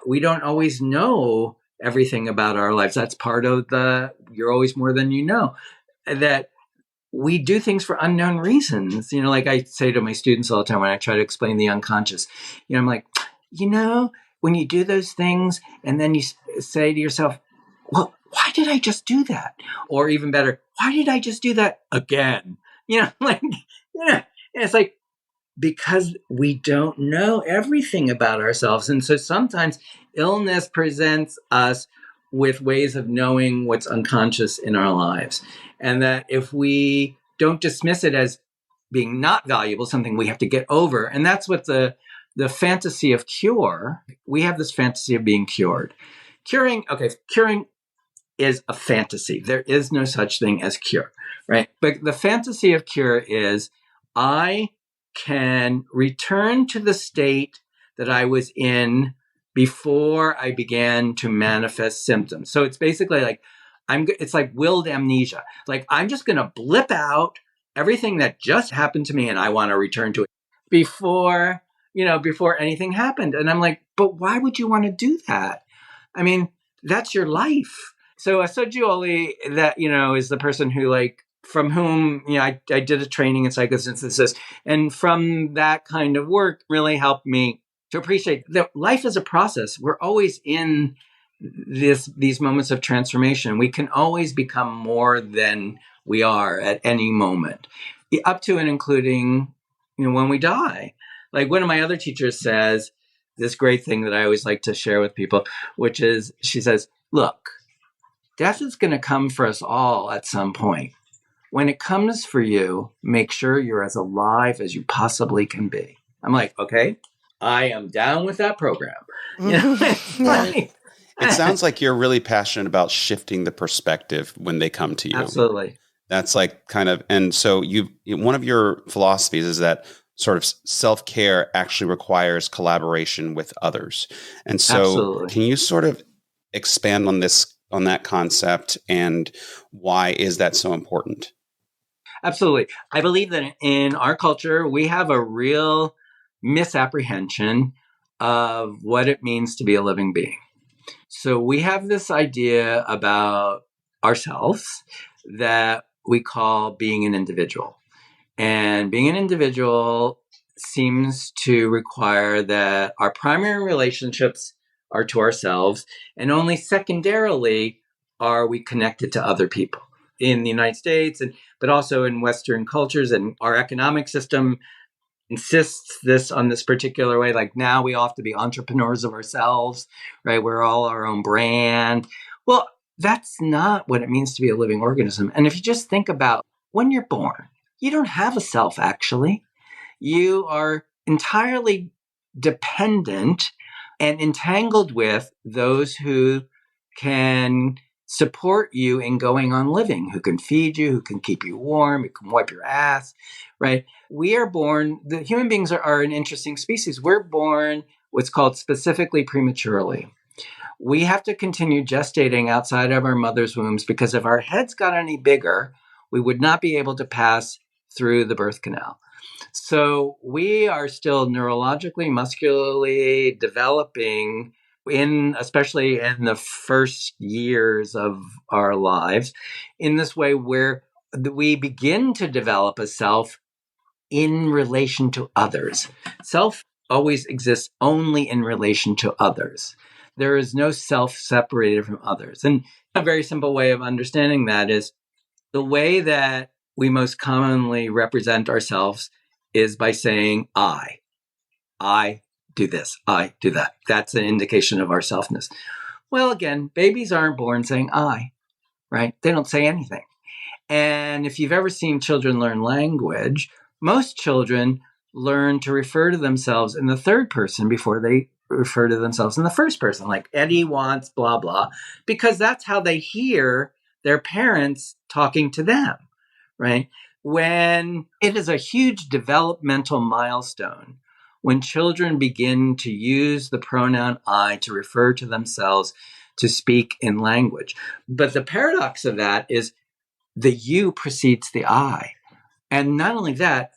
We don't always know everything about our lives. That's part of you're always more than you know, that we do things for unknown reasons. Like I say to my students all the time when I try to explain the unconscious, I'm like, when you do those things and then you say to yourself, well, why did I just do that? Or even better, why did I just do that again? It's like, because we don't know everything about ourselves. And so sometimes illness presents us with ways of knowing what's unconscious in our lives. And that if we don't dismiss it as being not valuable, something we have to get over. And that's what the fantasy of cure, we have this fantasy of being cured. Curing is a fantasy. There is no such thing as cure, right? But the fantasy of cure is I can return to the state that I was in before I began to manifest symptoms. So it's basically like it's like willed amnesia. Like I'm just going to blip out everything that just happened to me and I want to return to it before anything happened. And I'm like, but why would you want to do that? That's your life. So Sojioli, that, is the person who from whom, I did a training in psychosynthesis. And from that kind of work really helped me to appreciate that life is a process. We're always in these moments of transformation. We can always become more than we are at any moment, up to and including, when we die. Like one of my other teachers says this great thing that I always like to share with people, which is, she says, look, death is going to come for us all at some point. When it comes for you, make sure you're as alive as you possibly can be. I'm like, okay, I am down with that program. It sounds like you're really passionate about shifting the perspective when they come to you. Absolutely. That's like kind of, and so one of your philosophies is that sort of self-care actually requires collaboration with others. And so Absolutely. Can you sort of expand on that concept, and why is that so important? Absolutely. I believe that in our culture, we have a real misapprehension of what it means to be a living being. So we have this idea about ourselves that we call being an individual. And being an individual seems to require that our primary relationships are to ourselves, and only secondarily are we connected to other people in the United States, but also in Western cultures. And our economic system insists on this particular way. Like now we all have to be entrepreneurs of ourselves, right? We're all our own brand. Well, that's not what it means to be a living organism. And if you just think about when you're born, you don't have a self, actually. You are entirely dependent and entangled with those who can support you in going on living, who can feed you, who can keep you warm, who can wipe your ass, right? We are born, the human beings are an interesting species. We're born what's called specifically prematurely. We have to continue gestating outside of our mother's wombs because if our heads got any bigger, we would not be able to pass through the birth canal. So we are still neurologically, muscularly developing especially in the first years of our lives, in this way where we begin to develop a self in relation to others. Self always exists only in relation to others. There is no self separated from others. And a very simple way of understanding that is the way that we most commonly represent ourselves is by saying, I do this, I do that. That's an indication of our selfness. Well, again, babies aren't born saying I, right? They don't say anything. And if you've ever seen children learn language, most children learn to refer to themselves in the third person before they refer to themselves in the first person, like Eddie wants blah, blah, because that's how they hear their parents talking to them, right? When it is a huge developmental milestone, when children begin to use the pronoun I to refer to themselves, to speak in language. But the paradox of that is the you precedes the I. And not only that,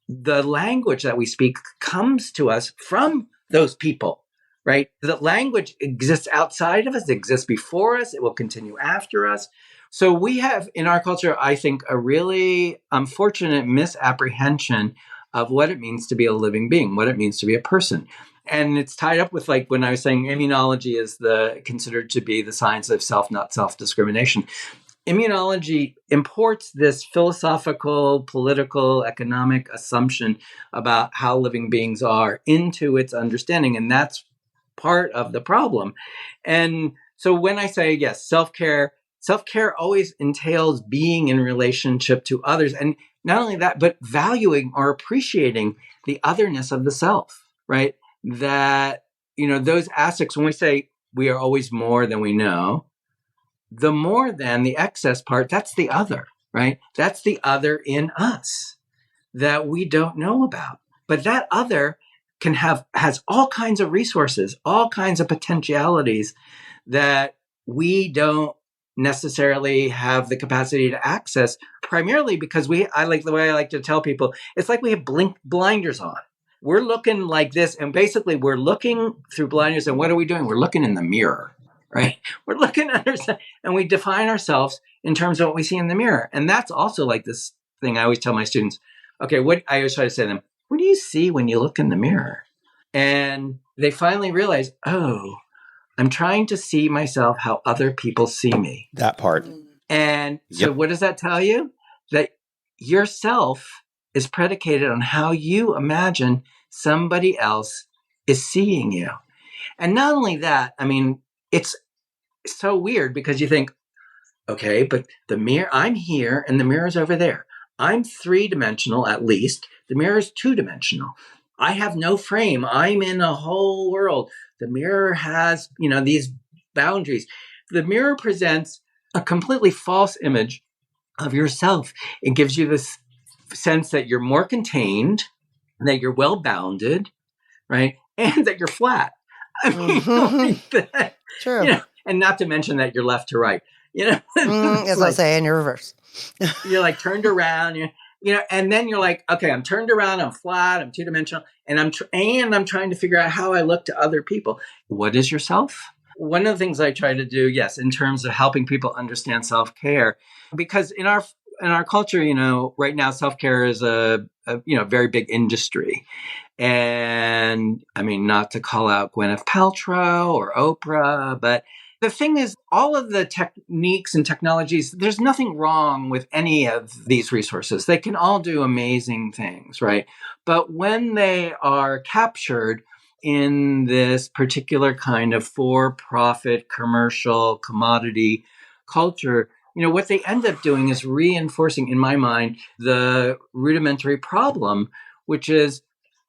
the language that we speak comes to us from those people, right? The language exists outside of us, it exists before us, it will continue after us. So we have in our culture, I think, a really unfortunate misapprehension of what it means to be a living being, what it means to be a person. And it's tied up with, like, when I was saying immunology is considered to be the science of self, not self-discrimination. Immunology imports this philosophical, political, economic assumption about how living beings are into its understanding. And that's part of the problem. And so when I say, yes, self-care always entails being in relationship to others. And not only that, but valuing or appreciating the otherness of the self, right? That, those aspects, when we say we are always more than we know, the more than the excess part, that's the other, right? That's the other in us that we don't know about. But that other has all kinds of resources, all kinds of potentialities that we don't necessarily have the capacity to access, primarily because the way I like to tell people, it's like we have blinders on. We're looking like this, and basically we're looking through blinders, and what are we doing? We're looking in the mirror, right? We're looking at ourselves, and we define ourselves in terms of what we see in the mirror. And that's also like this thing I always tell my students, okay, what I always try to say to them, what do you see when you look in the mirror? And they finally realize, oh, I'm trying to see myself how other people see me. That part. And so what does that tell you? That yourself is predicated on how you imagine somebody else is seeing you. And not only that, I mean, it's so weird because you think, okay, but the mirror, I'm here and the mirror's over there. I'm 3-dimensional at least. The mirror's 2-dimensional. I have no frame. I'm in a whole world. The mirror has, these boundaries. The mirror presents a completely false image of yourself. It gives you this sense that you're more contained, that you're well bounded, right? And that you're flat. I mean, True. And not to mention that you're left to right. As I'll say, in your reverse. You're like turned around, and then you're like, okay, I'm turned around, I'm flat, I'm 2-dimensional, and I'm trying to figure out how I look to other people. What is yourself? One of the things I try to do, yes, in terms of helping people understand self-care, because in our culture, right now, self-care is a very big industry. And I mean, not to call out Gwyneth Paltrow or Oprah, but the thing is, all of the techniques and technologies, there's nothing wrong with any of these resources. They can all do amazing things, right? But when they are captured in this particular kind of for-profit, commercial, commodity culture, what they end up doing is reinforcing, in my mind, the rudimentary problem, which is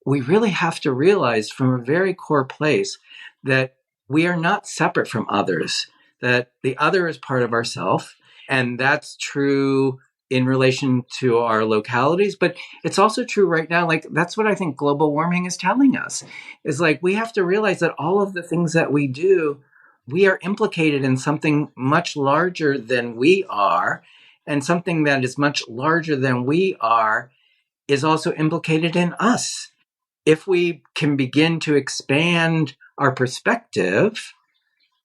we really have to realize from a very core place that we are not separate from others, that the other is part of ourself. And that's true in relation to our localities, but it's also true right now. Like, that's what I think global warming is telling us, is like, we have to realize that all of the things that we do, we are implicated in something much larger than we are. And something that is much larger than we are is also implicated in us. If we can begin to expand our perspective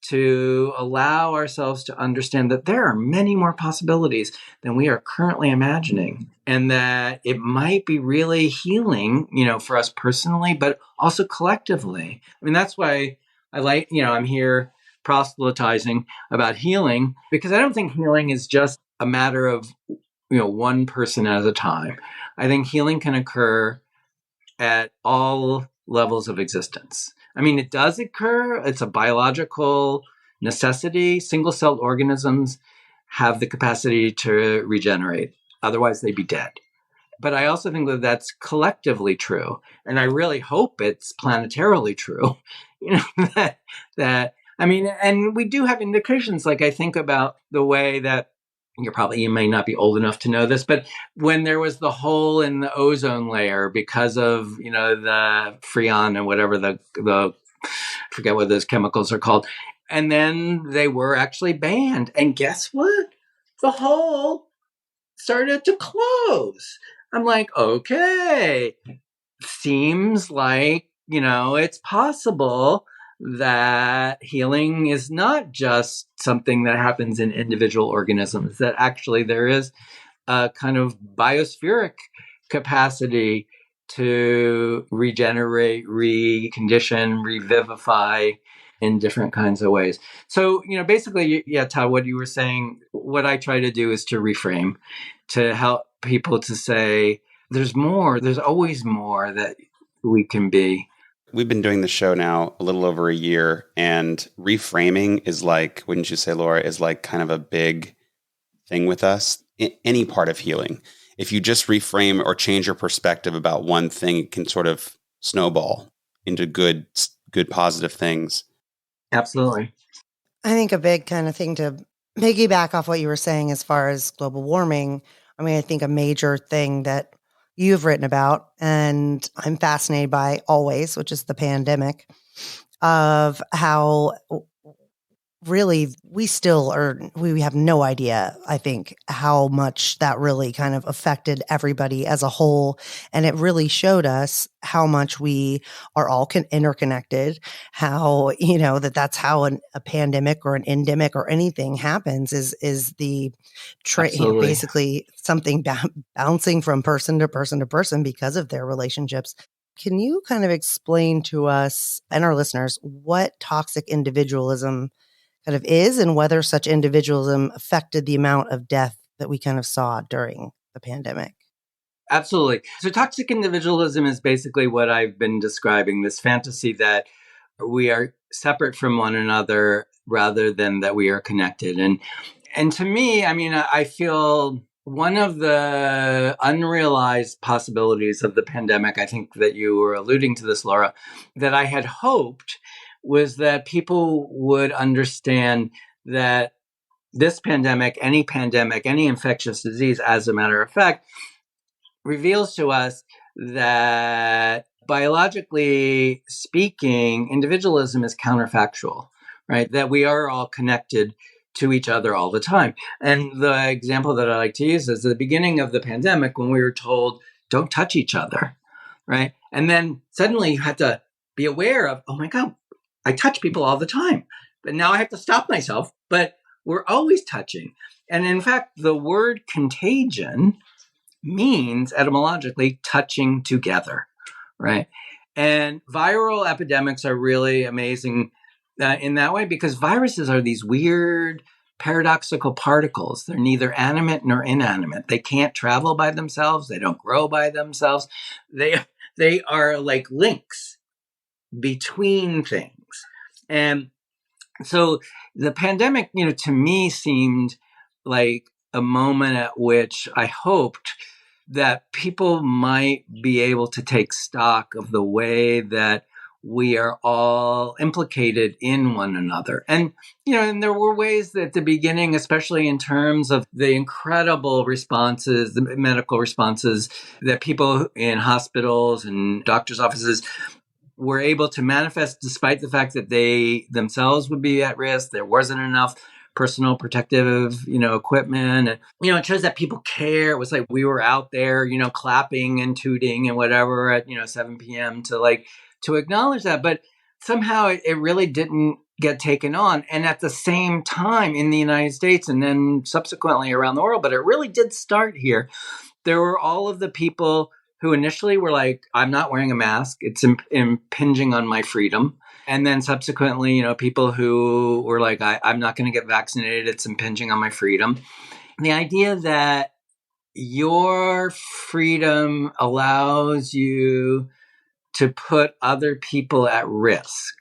to allow ourselves to understand that there are many more possibilities than we are currently imagining, and that it might be really healing, for us personally, but also collectively. I mean, that's why I like, I'm here proselytizing about healing, because I don't think healing is just a matter of, one person at a time. I think healing can occur at all levels of existence. I mean, it does occur. It's a biological necessity. Single-celled organisms have the capacity to regenerate. Otherwise, they'd be dead. But I also think that that's collectively true. And I really hope it's planetarily true. And we do have indications. Like, I think about the way that you may not be old enough to know this, but when there was the hole in the ozone layer because of, the freon and whatever the forget what those chemicals are called. And then they were actually banned. And guess what? The hole started to close. I'm like, okay, seems like, it's possible that healing is not just something that happens in individual organisms, that actually there is a kind of biospheric capacity to regenerate, recondition, revivify in different kinds of ways. So, basically, Todd, what you were saying, what I try to do is to reframe, to help people to say, there's more, there's always more that we can be. We've been doing the show now a little over a year, and reframing is like, wouldn't you say, Laura, is like kind of a big thing with us in any part of healing. If you just reframe or change your perspective about one thing, it can sort of snowball into good, positive things. Absolutely. I think a big kind of thing to piggyback off what you were saying as far as global warming. I mean, I think a major thing that you've written about, and I'm fascinated by always, which is the pandemic, of how really we have no idea, I think, how much that really kind of affected everybody as a whole. And it really showed us how much we are all interconnected, how, that's how a pandemic or an endemic or anything happens is the basically something bouncing from person to person to person because of their relationships. Can you kind of explain to us and our listeners what toxic individualism kind of is and whether such individualism affected the amount of death that we kind of saw during the pandemic? Absolutely. So toxic individualism is basically what I've been describing, this fantasy that we are separate from one another rather than that we are connected. And to me, I mean, I feel one of the unrealized possibilities of the pandemic, I think that you were alluding to this, Laura, that I had hoped was that people would understand that this pandemic, any infectious disease, as a matter of fact, reveals to us that biologically speaking, individualism is counterfactual, right? That we are all connected to each other all the time. And the example that I like to use is the beginning of the pandemic when we were told, don't touch each other, right? And then suddenly you had to be aware of, oh my God, I touch people all the time. But now I have to stop myself. But we're always touching. And in fact, the word contagion means etymologically touching together, right? And viral epidemics are really amazing in that way because viruses are these weird paradoxical particles. They're neither animate nor inanimate. They can't travel by themselves. They don't grow by themselves. They are like links between things. And so the pandemic, to me seemed like a moment at which I hoped that people might be able to take stock of the way that we are all implicated in one another. And, and there were ways that at the beginning, especially in terms of the incredible responses, the medical responses that people in hospitals and doctors' offices were able to manifest despite the fact that they themselves would be at risk. There wasn't enough personal protective, equipment. And, it shows that people care. It was like we were out there, clapping and tooting and whatever at, 7 p.m. to acknowledge that. But somehow it really didn't get taken on. And at the same time in the United States and then subsequently around the world, but it really did start here. There were all of the people who initially were like, I'm not wearing a mask. It's impinging on my freedom. And then subsequently, people who were like, I'm not going to get vaccinated. It's impinging on my freedom. And the idea that your freedom allows you to put other people at risk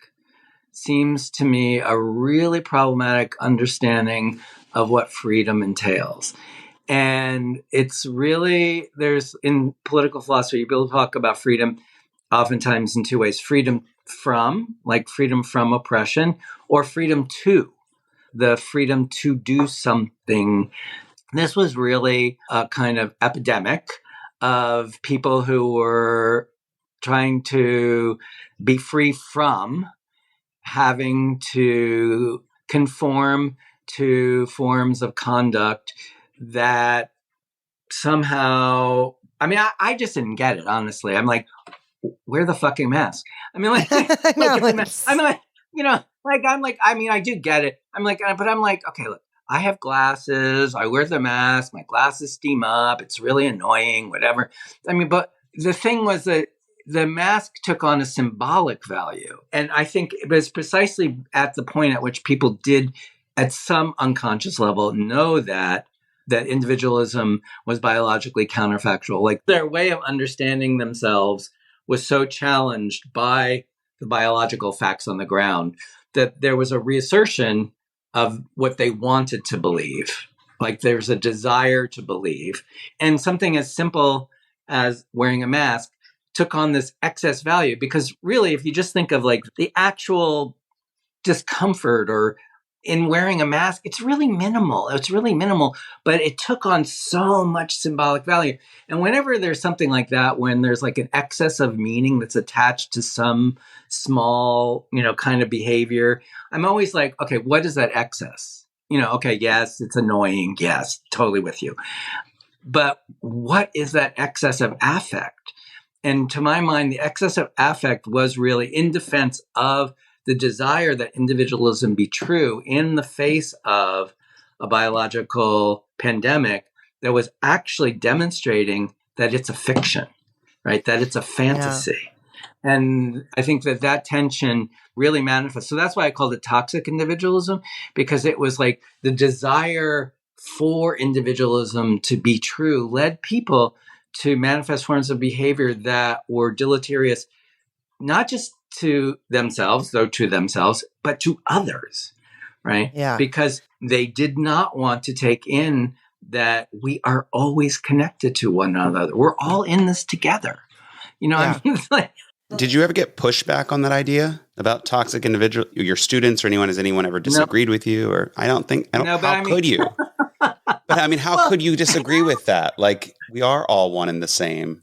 seems to me a really problematic understanding of what freedom entails. And it's really, there's in political philosophy, people talk about freedom oftentimes in two ways: freedom from, like freedom from oppression, or freedom to, the freedom to do something. This was really a kind of epidemic of people who were trying to be free from having to conform to forms of conduct that somehow, I just didn't get it, honestly. I'm like, wear the fucking mask. I do get it. I'm like, okay, look, I have glasses. I wear the mask. My glasses steam up. It's really annoying, whatever. But the thing was that the mask took on a symbolic value. And I think it was precisely at the point at which people did, at some unconscious level, know that individualism was biologically counterfactual. Like their way of understanding themselves was so challenged by the biological facts on the ground that there was a reassertion of what they wanted to believe. Like there's a desire to believe. And something as simple as wearing a mask took on this excess value, because really, if you just think of like the actual discomfort or in wearing a mask, it's really minimal. But it took on so much symbolic value. And whenever there's something like that, when there's like an excess of meaning that's attached to some small, kind of behavior, I'm always like, okay, what is that excess? Okay, yes, it's annoying. Yes, totally with you. But what is that excess of affect? And to my mind, the excess of affect was really in defense of the desire that individualism be true in the face of a biological pandemic that was actually demonstrating that it's a fiction, right? That it's a fantasy. And I think that tension really manifests. So that's why I called it toxic individualism, because it was like the desire for individualism to be true led people to manifest forms of behavior that were deleterious, not just to themselves, though to themselves, but to others, right? Yeah. Because they did not want to take in that we are always connected to one another. We're all in this together. Yeah. I mean, it's like, Did you ever get pushback on that idea about toxic individual? Your students or anyone, has anyone ever disagreed with you? Or I don't. How could you? But I mean, how could you disagree with that? Like, we are all one and the same.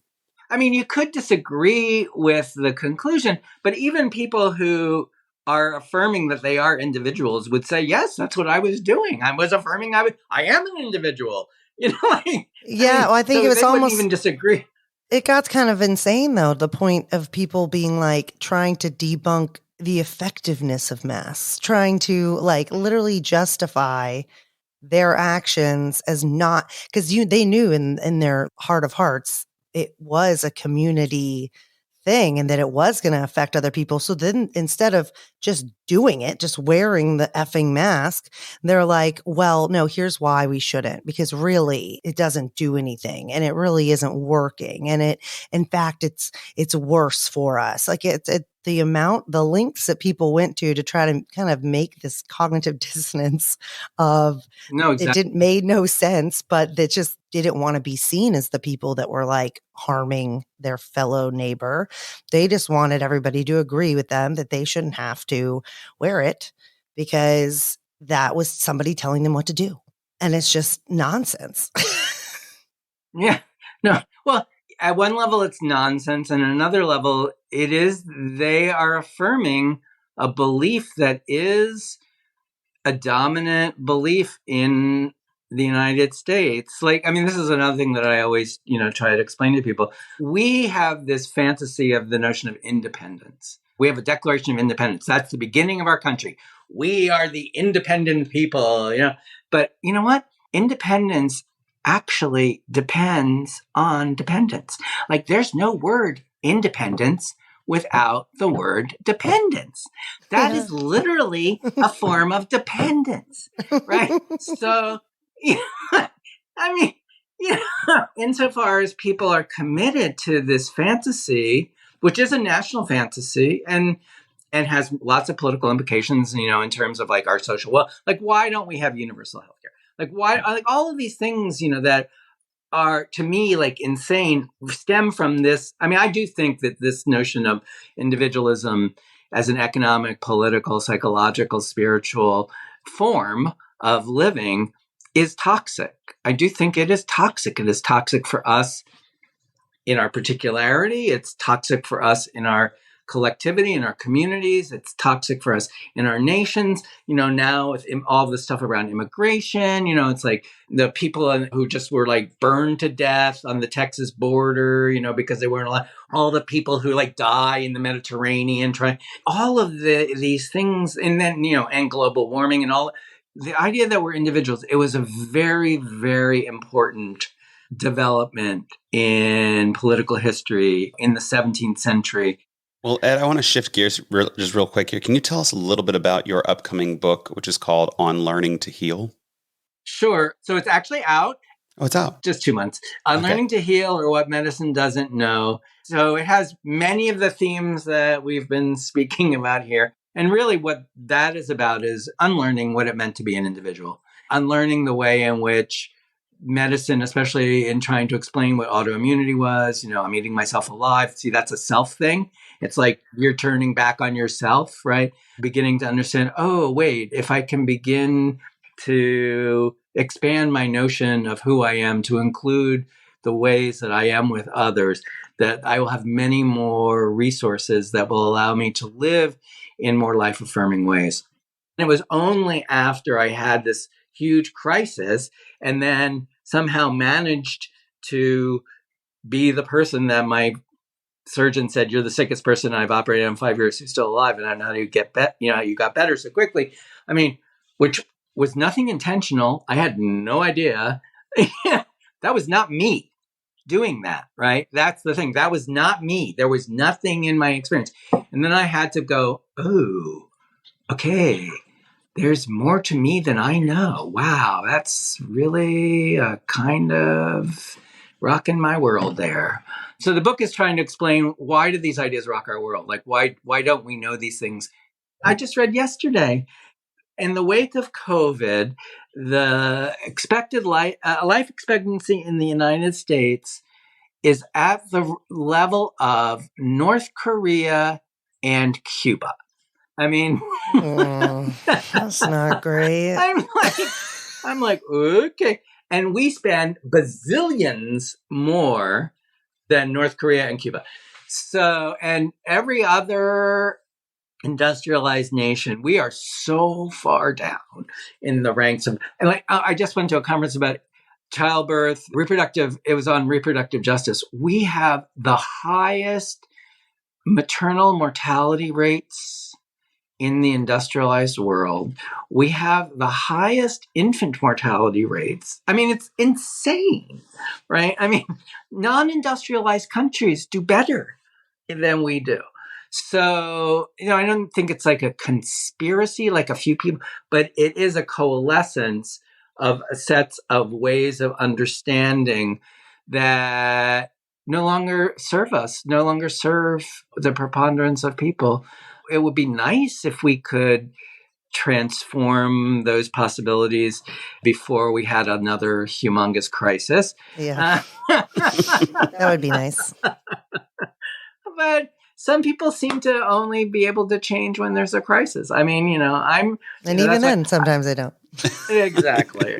I mean, you could disagree with the conclusion, but even people who are affirming that they are individuals would say, yes, that's what I was doing. I was affirming I am an individual. I think so it was they almost, wouldn't even disagree. it got kind of insane though, the point of people being like trying to debunk the effectiveness of masks, trying to like literally justify their actions as not, because they knew in their heart of hearts it was a community thing and that it was going to affect other people. So then instead of just doing it, just wearing the effing mask, they're like, well, no, here's why we shouldn't, because really it doesn't do anything and it really isn't working. And in fact, it's worse for us. Like the links that people went to try to kind of make this cognitive dissonance of No, exactly. it made no sense, but they just didn't want to be seen as the people that were like harming their fellow neighbor. They just wanted everybody to agree with them that they shouldn't have to wear it because that was somebody telling them what to do. And it's just nonsense. Yeah. No. Well, at one level, it's nonsense. And at another level, they are affirming a belief that is a dominant belief in the United States. Like, I mean, this is another thing that I always, try to explain to people. We have this fantasy of the notion of independence. We have a Declaration of Independence. That's the beginning of our country. We are the independent people, But you know what? Independence actually depends on dependence. Like, there's no word independence without the word dependence. That is literally a form of dependence, right? So, I mean, insofar as people are committed to this fantasy, which is a national fantasy and has lots of political implications, in terms of like our social well, like why don't we have universal healthcare? Like why, like all of these things, that are to me like insane stem from this. I mean, I do think that this notion of individualism as an economic, political, psychological, spiritual form of living is toxic. I do think it is toxic. It is toxic for us in our particularity. It's toxic for us in our collectivity, in our communities. It's toxic for us in our nations. Now with all this stuff around immigration, it's like the people who just were like burned to death on the Texas border, because they weren't allowed, all the people who like die in the Mediterranean, all of these things. And then, and global warming and all the idea that we're individuals. It was a very, very important development in political history in the 17th century. Well, Ed, I want to shift gears just real quick here. Can you tell us a little bit about your upcoming book, which is called On Learning to Heal? Sure. So it's actually out. Oh, it's out. Just 2 months. On Learning to Heal, or What Medicine Doesn't Know. So it has many of the themes that we've been speaking about here. And really what that is about is unlearning what it meant to be an individual. Unlearning the way in which medicine, especially in trying to explain what autoimmunity was, I'm eating myself alive. See, that's a self thing. It's like you're turning back on yourself, right? Beginning to understand, oh, wait, if I can begin to expand my notion of who I am to include the ways that I am with others, that I will have many more resources that will allow me to live in more life-affirming ways. And it was only after I had this huge crisis and then somehow managed to be the person that my surgeon said, you're the sickest person I've operated on 5 years who's still alive. And I know how you get you got better so quickly. I mean, which was nothing intentional. I had no idea. That was not me. doing that, right? That's the thing. That was not me. There was nothing in my experience. And then I had to go, oh, okay, there's more to me than I know. Wow, that's really kind of rocking my world there. So the book is trying to explain, why do these ideas rock our world? Like, why don't we know these things? I just read yesterday, in the wake of COVID, the expected life expectancy in the United States is at the level of North Korea and Cuba. I mean, that's not great. I'm like, okay. And we spend bazillions more than North Korea and Cuba. So, and every other industrialized nation, we are so far down in the ranks of, and like, I just went to a conference about childbirth, it was on reproductive justice. We have the highest maternal mortality rates in the industrialized world. We have the highest infant mortality rates. I mean, it's insane, right? I mean, non-industrialized countries do better than we do. So, I don't think it's like a conspiracy, like a few people, but it is a coalescence of sets of ways of understanding that no longer serve us, no longer serve the preponderance of people. It would be nice if we could transform those possibilities before we had another humongous crisis. Yeah. That would be nice. But some people seem to only be able to change when there's a crisis. I mean, and even then, sometimes they don't. Exactly.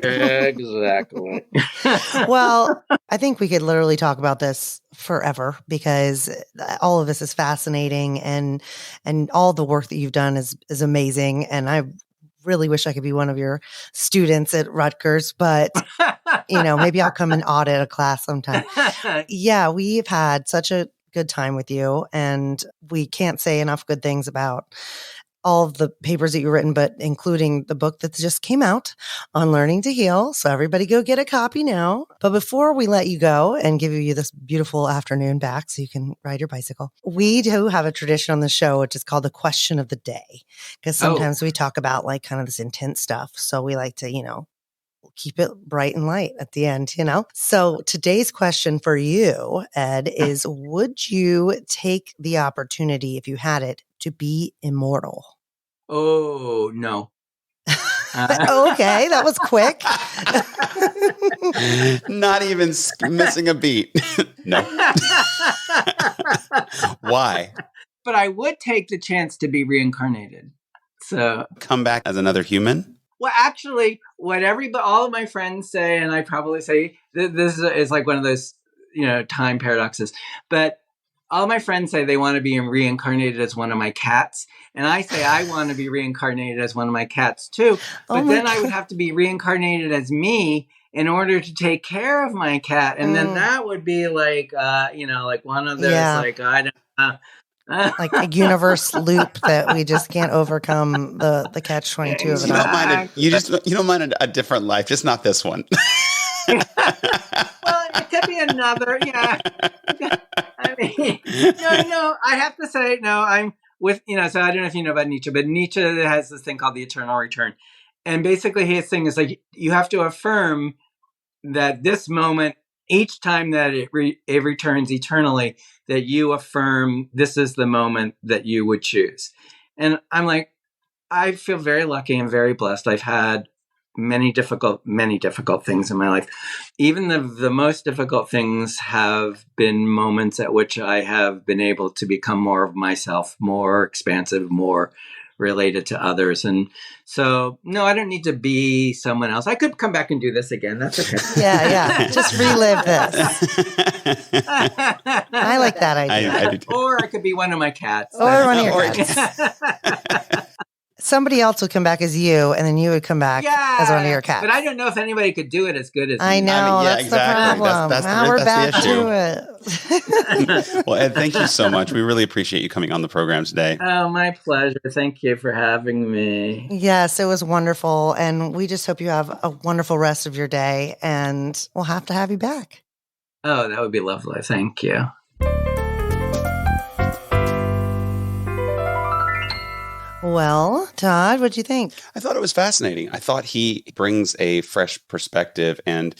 Well, I think we could literally talk about this forever, because all of this is fascinating, and all the work that you've done is amazing. And I really wish I could be one of your students at Rutgers, but maybe I'll come and audit a class sometime. Yeah, we've had such a good time with you, and we can't say enough good things about all of the papers that you've written, but including the book that just came out on learning to heal. So everybody go get a copy now. But before we let you go and give you this beautiful afternoon back so you can ride your bicycle, we do have a tradition on the show, which is called the question of the day, because sometimes we talk about like kind of this intense stuff. So we like to, keep it bright and light at the end, So today's question for you, Ed, is would you take the opportunity, if you had it, to be immortal? Oh, no. Okay, that was quick. Not even missing a beat. No. Why? But I would take the chance to be reincarnated. So come back as another human? Well, actually, what all of my friends say, and I probably say, this is like one of those, time paradoxes, but all my friends say they want to be reincarnated as one of my cats. And I say I want to be reincarnated as one of my cats too. But then I would have to be reincarnated as me in order to take care of my cat. And then that would be like, like one of those, like, I don't know. Like a universe loop that we just can't overcome, the catch-22 of it. You don't mind a different life, just not this one. Well, it could be another, yeah. I mean, no, I have to say, no, I'm with, so I don't know if you know about Nietzsche, but Nietzsche has this thing called the eternal return. And basically his thing is like, you have to affirm that this moment, each time that it returns eternally, that you affirm this is the moment that you would choose. And I'm like, I feel very lucky and very blessed. I've had many difficult things in my life. Even the most difficult things have been moments at which I have been able to become more of myself, more expansive, more related to others. And so, no, I don't need to be someone else. I could come back and do this again. That's okay. Yeah. Just relive this. I like that idea. I do too. Or I could be one of my cats. Or one of your cats. Somebody else would come back as you, and then you would come back as one of your cats. But I don't know if anybody could do it as good as I know. That's exactly. The problem. Now we're back to it. Well, Ed, thank you so much. We really appreciate you coming on the program today. Oh, my pleasure. Thank you for having me. Yes, it was wonderful. And we just hope you have a wonderful rest of your day, and we'll have to have you back. Oh, that would be lovely. Thank you. Well, Todd, what'd you think? I thought it was fascinating. I thought he brings a fresh perspective, and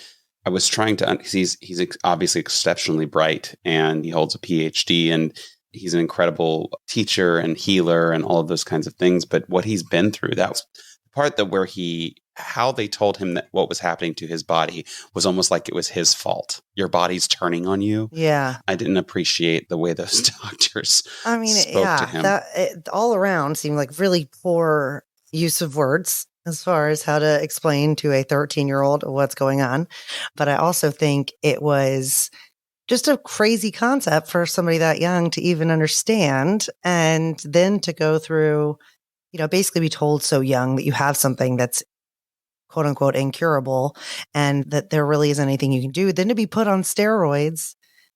I was trying to. He's obviously exceptionally bright, and he holds a PhD, and he's an incredible teacher and healer, and all of those kinds of things. But what he's been through, that was the part that where how they told him that what was happening to his body was almost like it was his fault. Your body's turning on you. Yeah. I didn't appreciate the way those doctors spoke to him. That all around seemed like really poor use of words as far as how to explain to a 13-year-old what's going on. But I also think it was just a crazy concept for somebody that young to even understand, and then to go through, basically be told so young that you have something that's quote unquote incurable and that there really isn't anything you can do, then to be put on steroids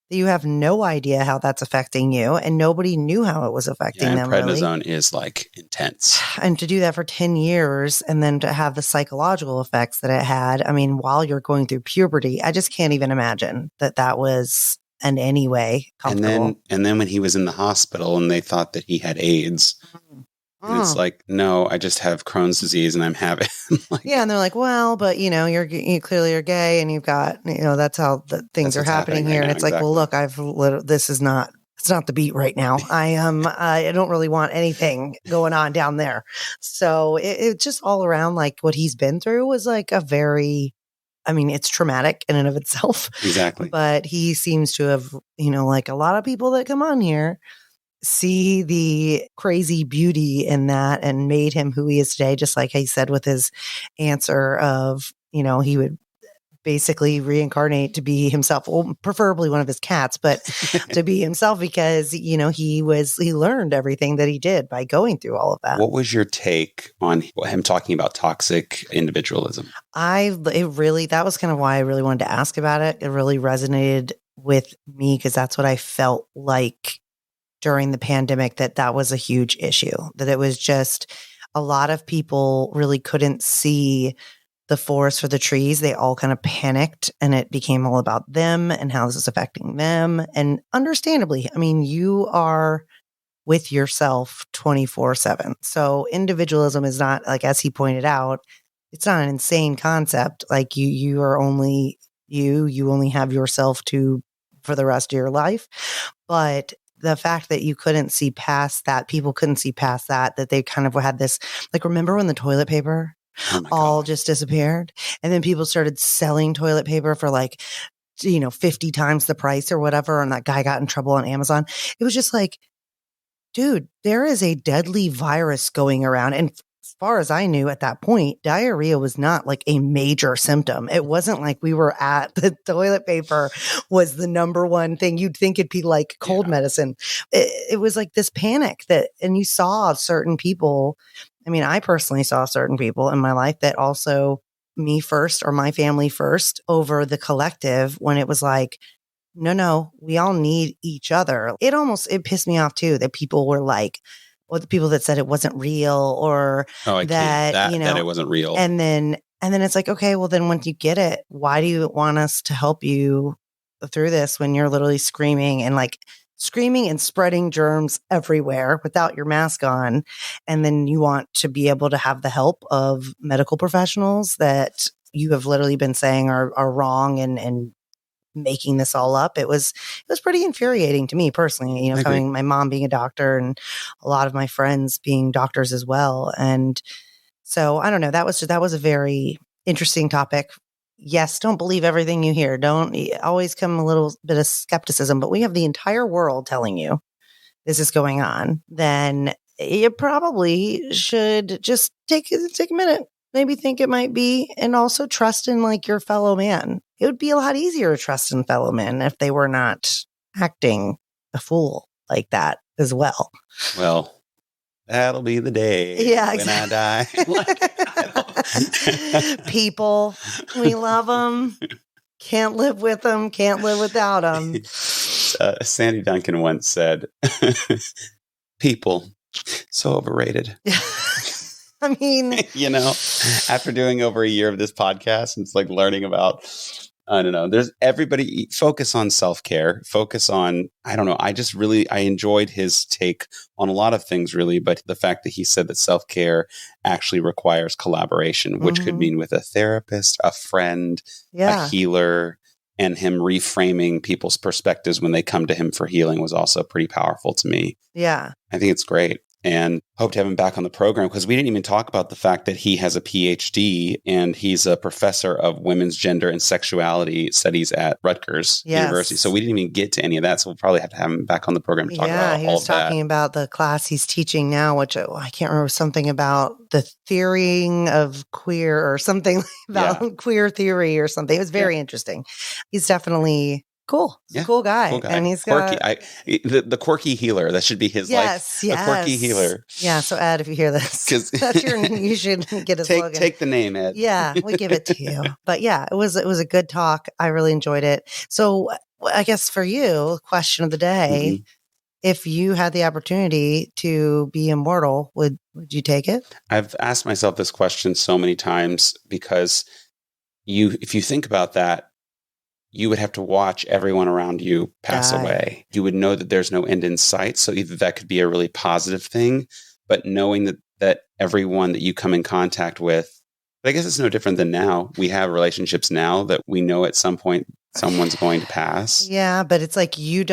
that you have no idea how that's affecting you, and nobody knew how it was affecting them. Prednisone really. is like intense. And to do that for 10 years and then to have the psychological effects that it had, I mean, while you're going through puberty, I just can't even imagine that was in any way comfortable. And then when he was in the hospital and they thought that he had AIDS, and it's like, no, I just have Crohn's disease and I'm having and they're like, well, but you clearly are gay and you've got, that's how the things are happening here. Right, and it's like, well, look, it's not the beat right now. I don't really want anything going on down there. So it just all around, like what he's been through was like it's traumatic in and of itself. Exactly. But he seems to have, like a lot of people that come on here, see the crazy beauty in that and made him who he is today. Just like he said with his answer of, he would basically reincarnate to be himself, well, preferably one of his cats, but to be himself because, he learned everything that he did by going through all of that. What was your take on him talking about toxic individualism? That was kind of why I really wanted to ask about it. It really resonated with me because that's what I felt like during the pandemic, that was a huge issue, that it was just a lot of people really couldn't see the forest for the trees. They all kind of panicked and it became all about them and how this is affecting them. And understandably, you are with yourself 24/7. So individualism is not, like, as he pointed out, it's not an insane concept. Like you are only you only have yourself for the rest of your life. But the fact that you couldn't see past that, people couldn't see past that they kind of had this, like, remember when the toilet paper all just disappeared? And then people started selling toilet paper for 50 times the price or whatever. And that guy got in trouble on Amazon. It was just like, dude, there is a deadly virus going around. And as far as I knew at that point, diarrhea was not like a major symptom. It wasn't like we were at the toilet paper was the number one thing. You'd think it'd be like cold medicine. It was like this panic and you saw certain people. I personally saw certain people in my life that also me first or my family first over the collective when it was like, no, we all need each other. It pissed me off too that people were like, or the people that said it wasn't real or that it wasn't real. And then it's like, okay, well then once you get it, why do you want us to help you through this when you're literally screaming and spreading germs everywhere without your mask on? And then you want to be able to have the help of medical professionals that you have literally been saying are wrong and making this all up. It was pretty infuriating to me personally, coming, my mom being a doctor and a lot of my friends being doctors as well. And so I don't know, that was a very interesting topic. Yes, don't believe everything you hear. Don't always come a little bit of skepticism, but we have the entire world telling you this is going on. Then you probably should just take a minute, maybe think it might be, and also trust in like your fellow man. It would be a lot easier to trust in fellow men if they were not acting a fool like that as well. Well, that'll be the day when I die. People, we love them. Can't live with them. Can't live without them. Sandy Duncan once said, people, so overrated. After doing over a year of this podcast, it's like learning about I don't know. There's everybody focus on self-care, focus on, I don't know. I enjoyed his take on a lot of things really, but the fact that he said that self-care actually requires collaboration, which could mean with a therapist, a friend, a healer, and him reframing people's perspectives when they come to him for healing was also pretty powerful to me. Yeah. I think it's great. And hope to have him back on the program because we didn't even talk about the fact that he has a PhD and he's a professor of women's gender and sexuality studies at Rutgers University. So we didn't even get to any of that. So we'll probably have to have him back on the program to talk about all of that. Yeah, he was talking about the class he's teaching now, which I can't remember, something about the theorying of queer or something about queer theory or something. It was very interesting. He's definitely... Cool. He's a cool guy. And he's quirky. The quirky healer. That should be his life. A quirky healer. Yeah. So Ed, if you hear this, you should get his slogan. Take the name, Ed. Yeah, we give it to you. But yeah, it was a good talk. I really enjoyed it. So I guess for you, question of the day, if you had the opportunity to be immortal, would you take it? I've asked myself this question so many times because if you think about that, you would have to watch everyone around you pass away. You would know that there's no end in sight. So either that could be a really positive thing, but knowing that everyone that you come in contact with, I guess it's no different than now. We have relationships now that we know at some point someone's going to pass. Yeah, but it's like you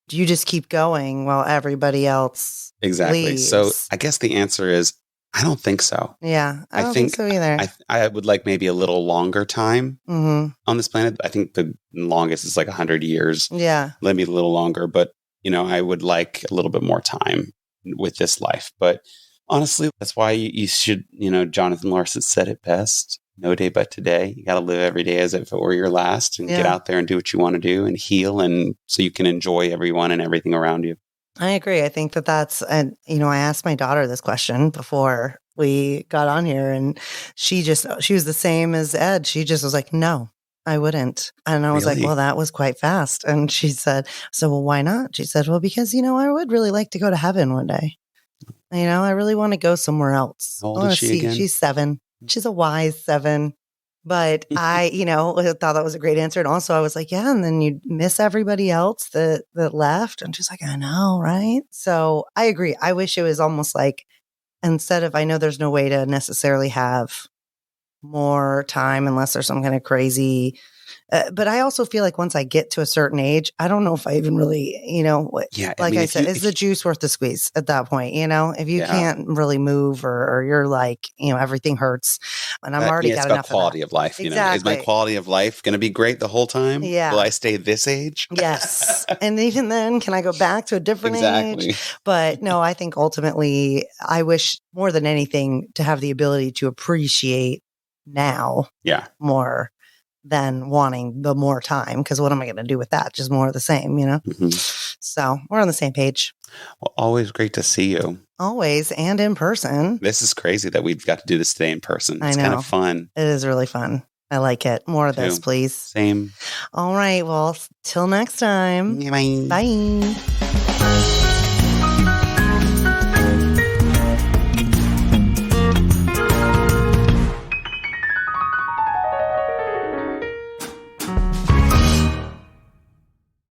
just keep going while everybody else leaves. So I guess the answer is, I don't think so. Yeah, I don't think so either. I would like maybe a little longer time on this planet. I think the longest is like 100 years. Yeah. Maybe a little longer, but I would like a little bit more time with this life. But honestly, that's why you should, Jonathan Larson said it best. No day but today. You got to live every day as if it were your last and get out there and do what you want to do and heal. And so you can enjoy everyone and everything around you. I agree. I think that's, and I asked my daughter this question before we got on here and she was the same as Ed. She just was like, no, I wouldn't. And I was like, well, that was quite fast. And she said, so, well, why not? She said, well, because, I would really like to go to heaven one day. I really want to go somewhere else. How old is she again? She's 7. She's a wise 7. But I, thought that was a great answer. And also I was like, yeah, and then you miss everybody else that left. And she's like, I know, right? So I agree. I wish it was almost like, instead of, I know there's no way to necessarily have more time unless there's some kind of crazy, but I also feel like once I get to a certain age, I don't know if I even really, I said, is the juice worth the squeeze at that point? If you can't really move or you're like, everything hurts and I'm already got enough quality of life. Exactly. Is my quality of life going to be great the whole time? Yeah. Will I stay this age? Yes. And even then, can I go back to a different age? But no, I think ultimately I wish more than anything to have the ability to appreciate now more than wanting the more time, because what am I going to do with that? Just more of the same, So we're on the same page. Well, always great to see you. Always, and in person. This is crazy that we've got to do this today in person. It's kind of fun. It is really fun. I like it. More of this, please. Same. All right. Well, till next time. Bye. Bye.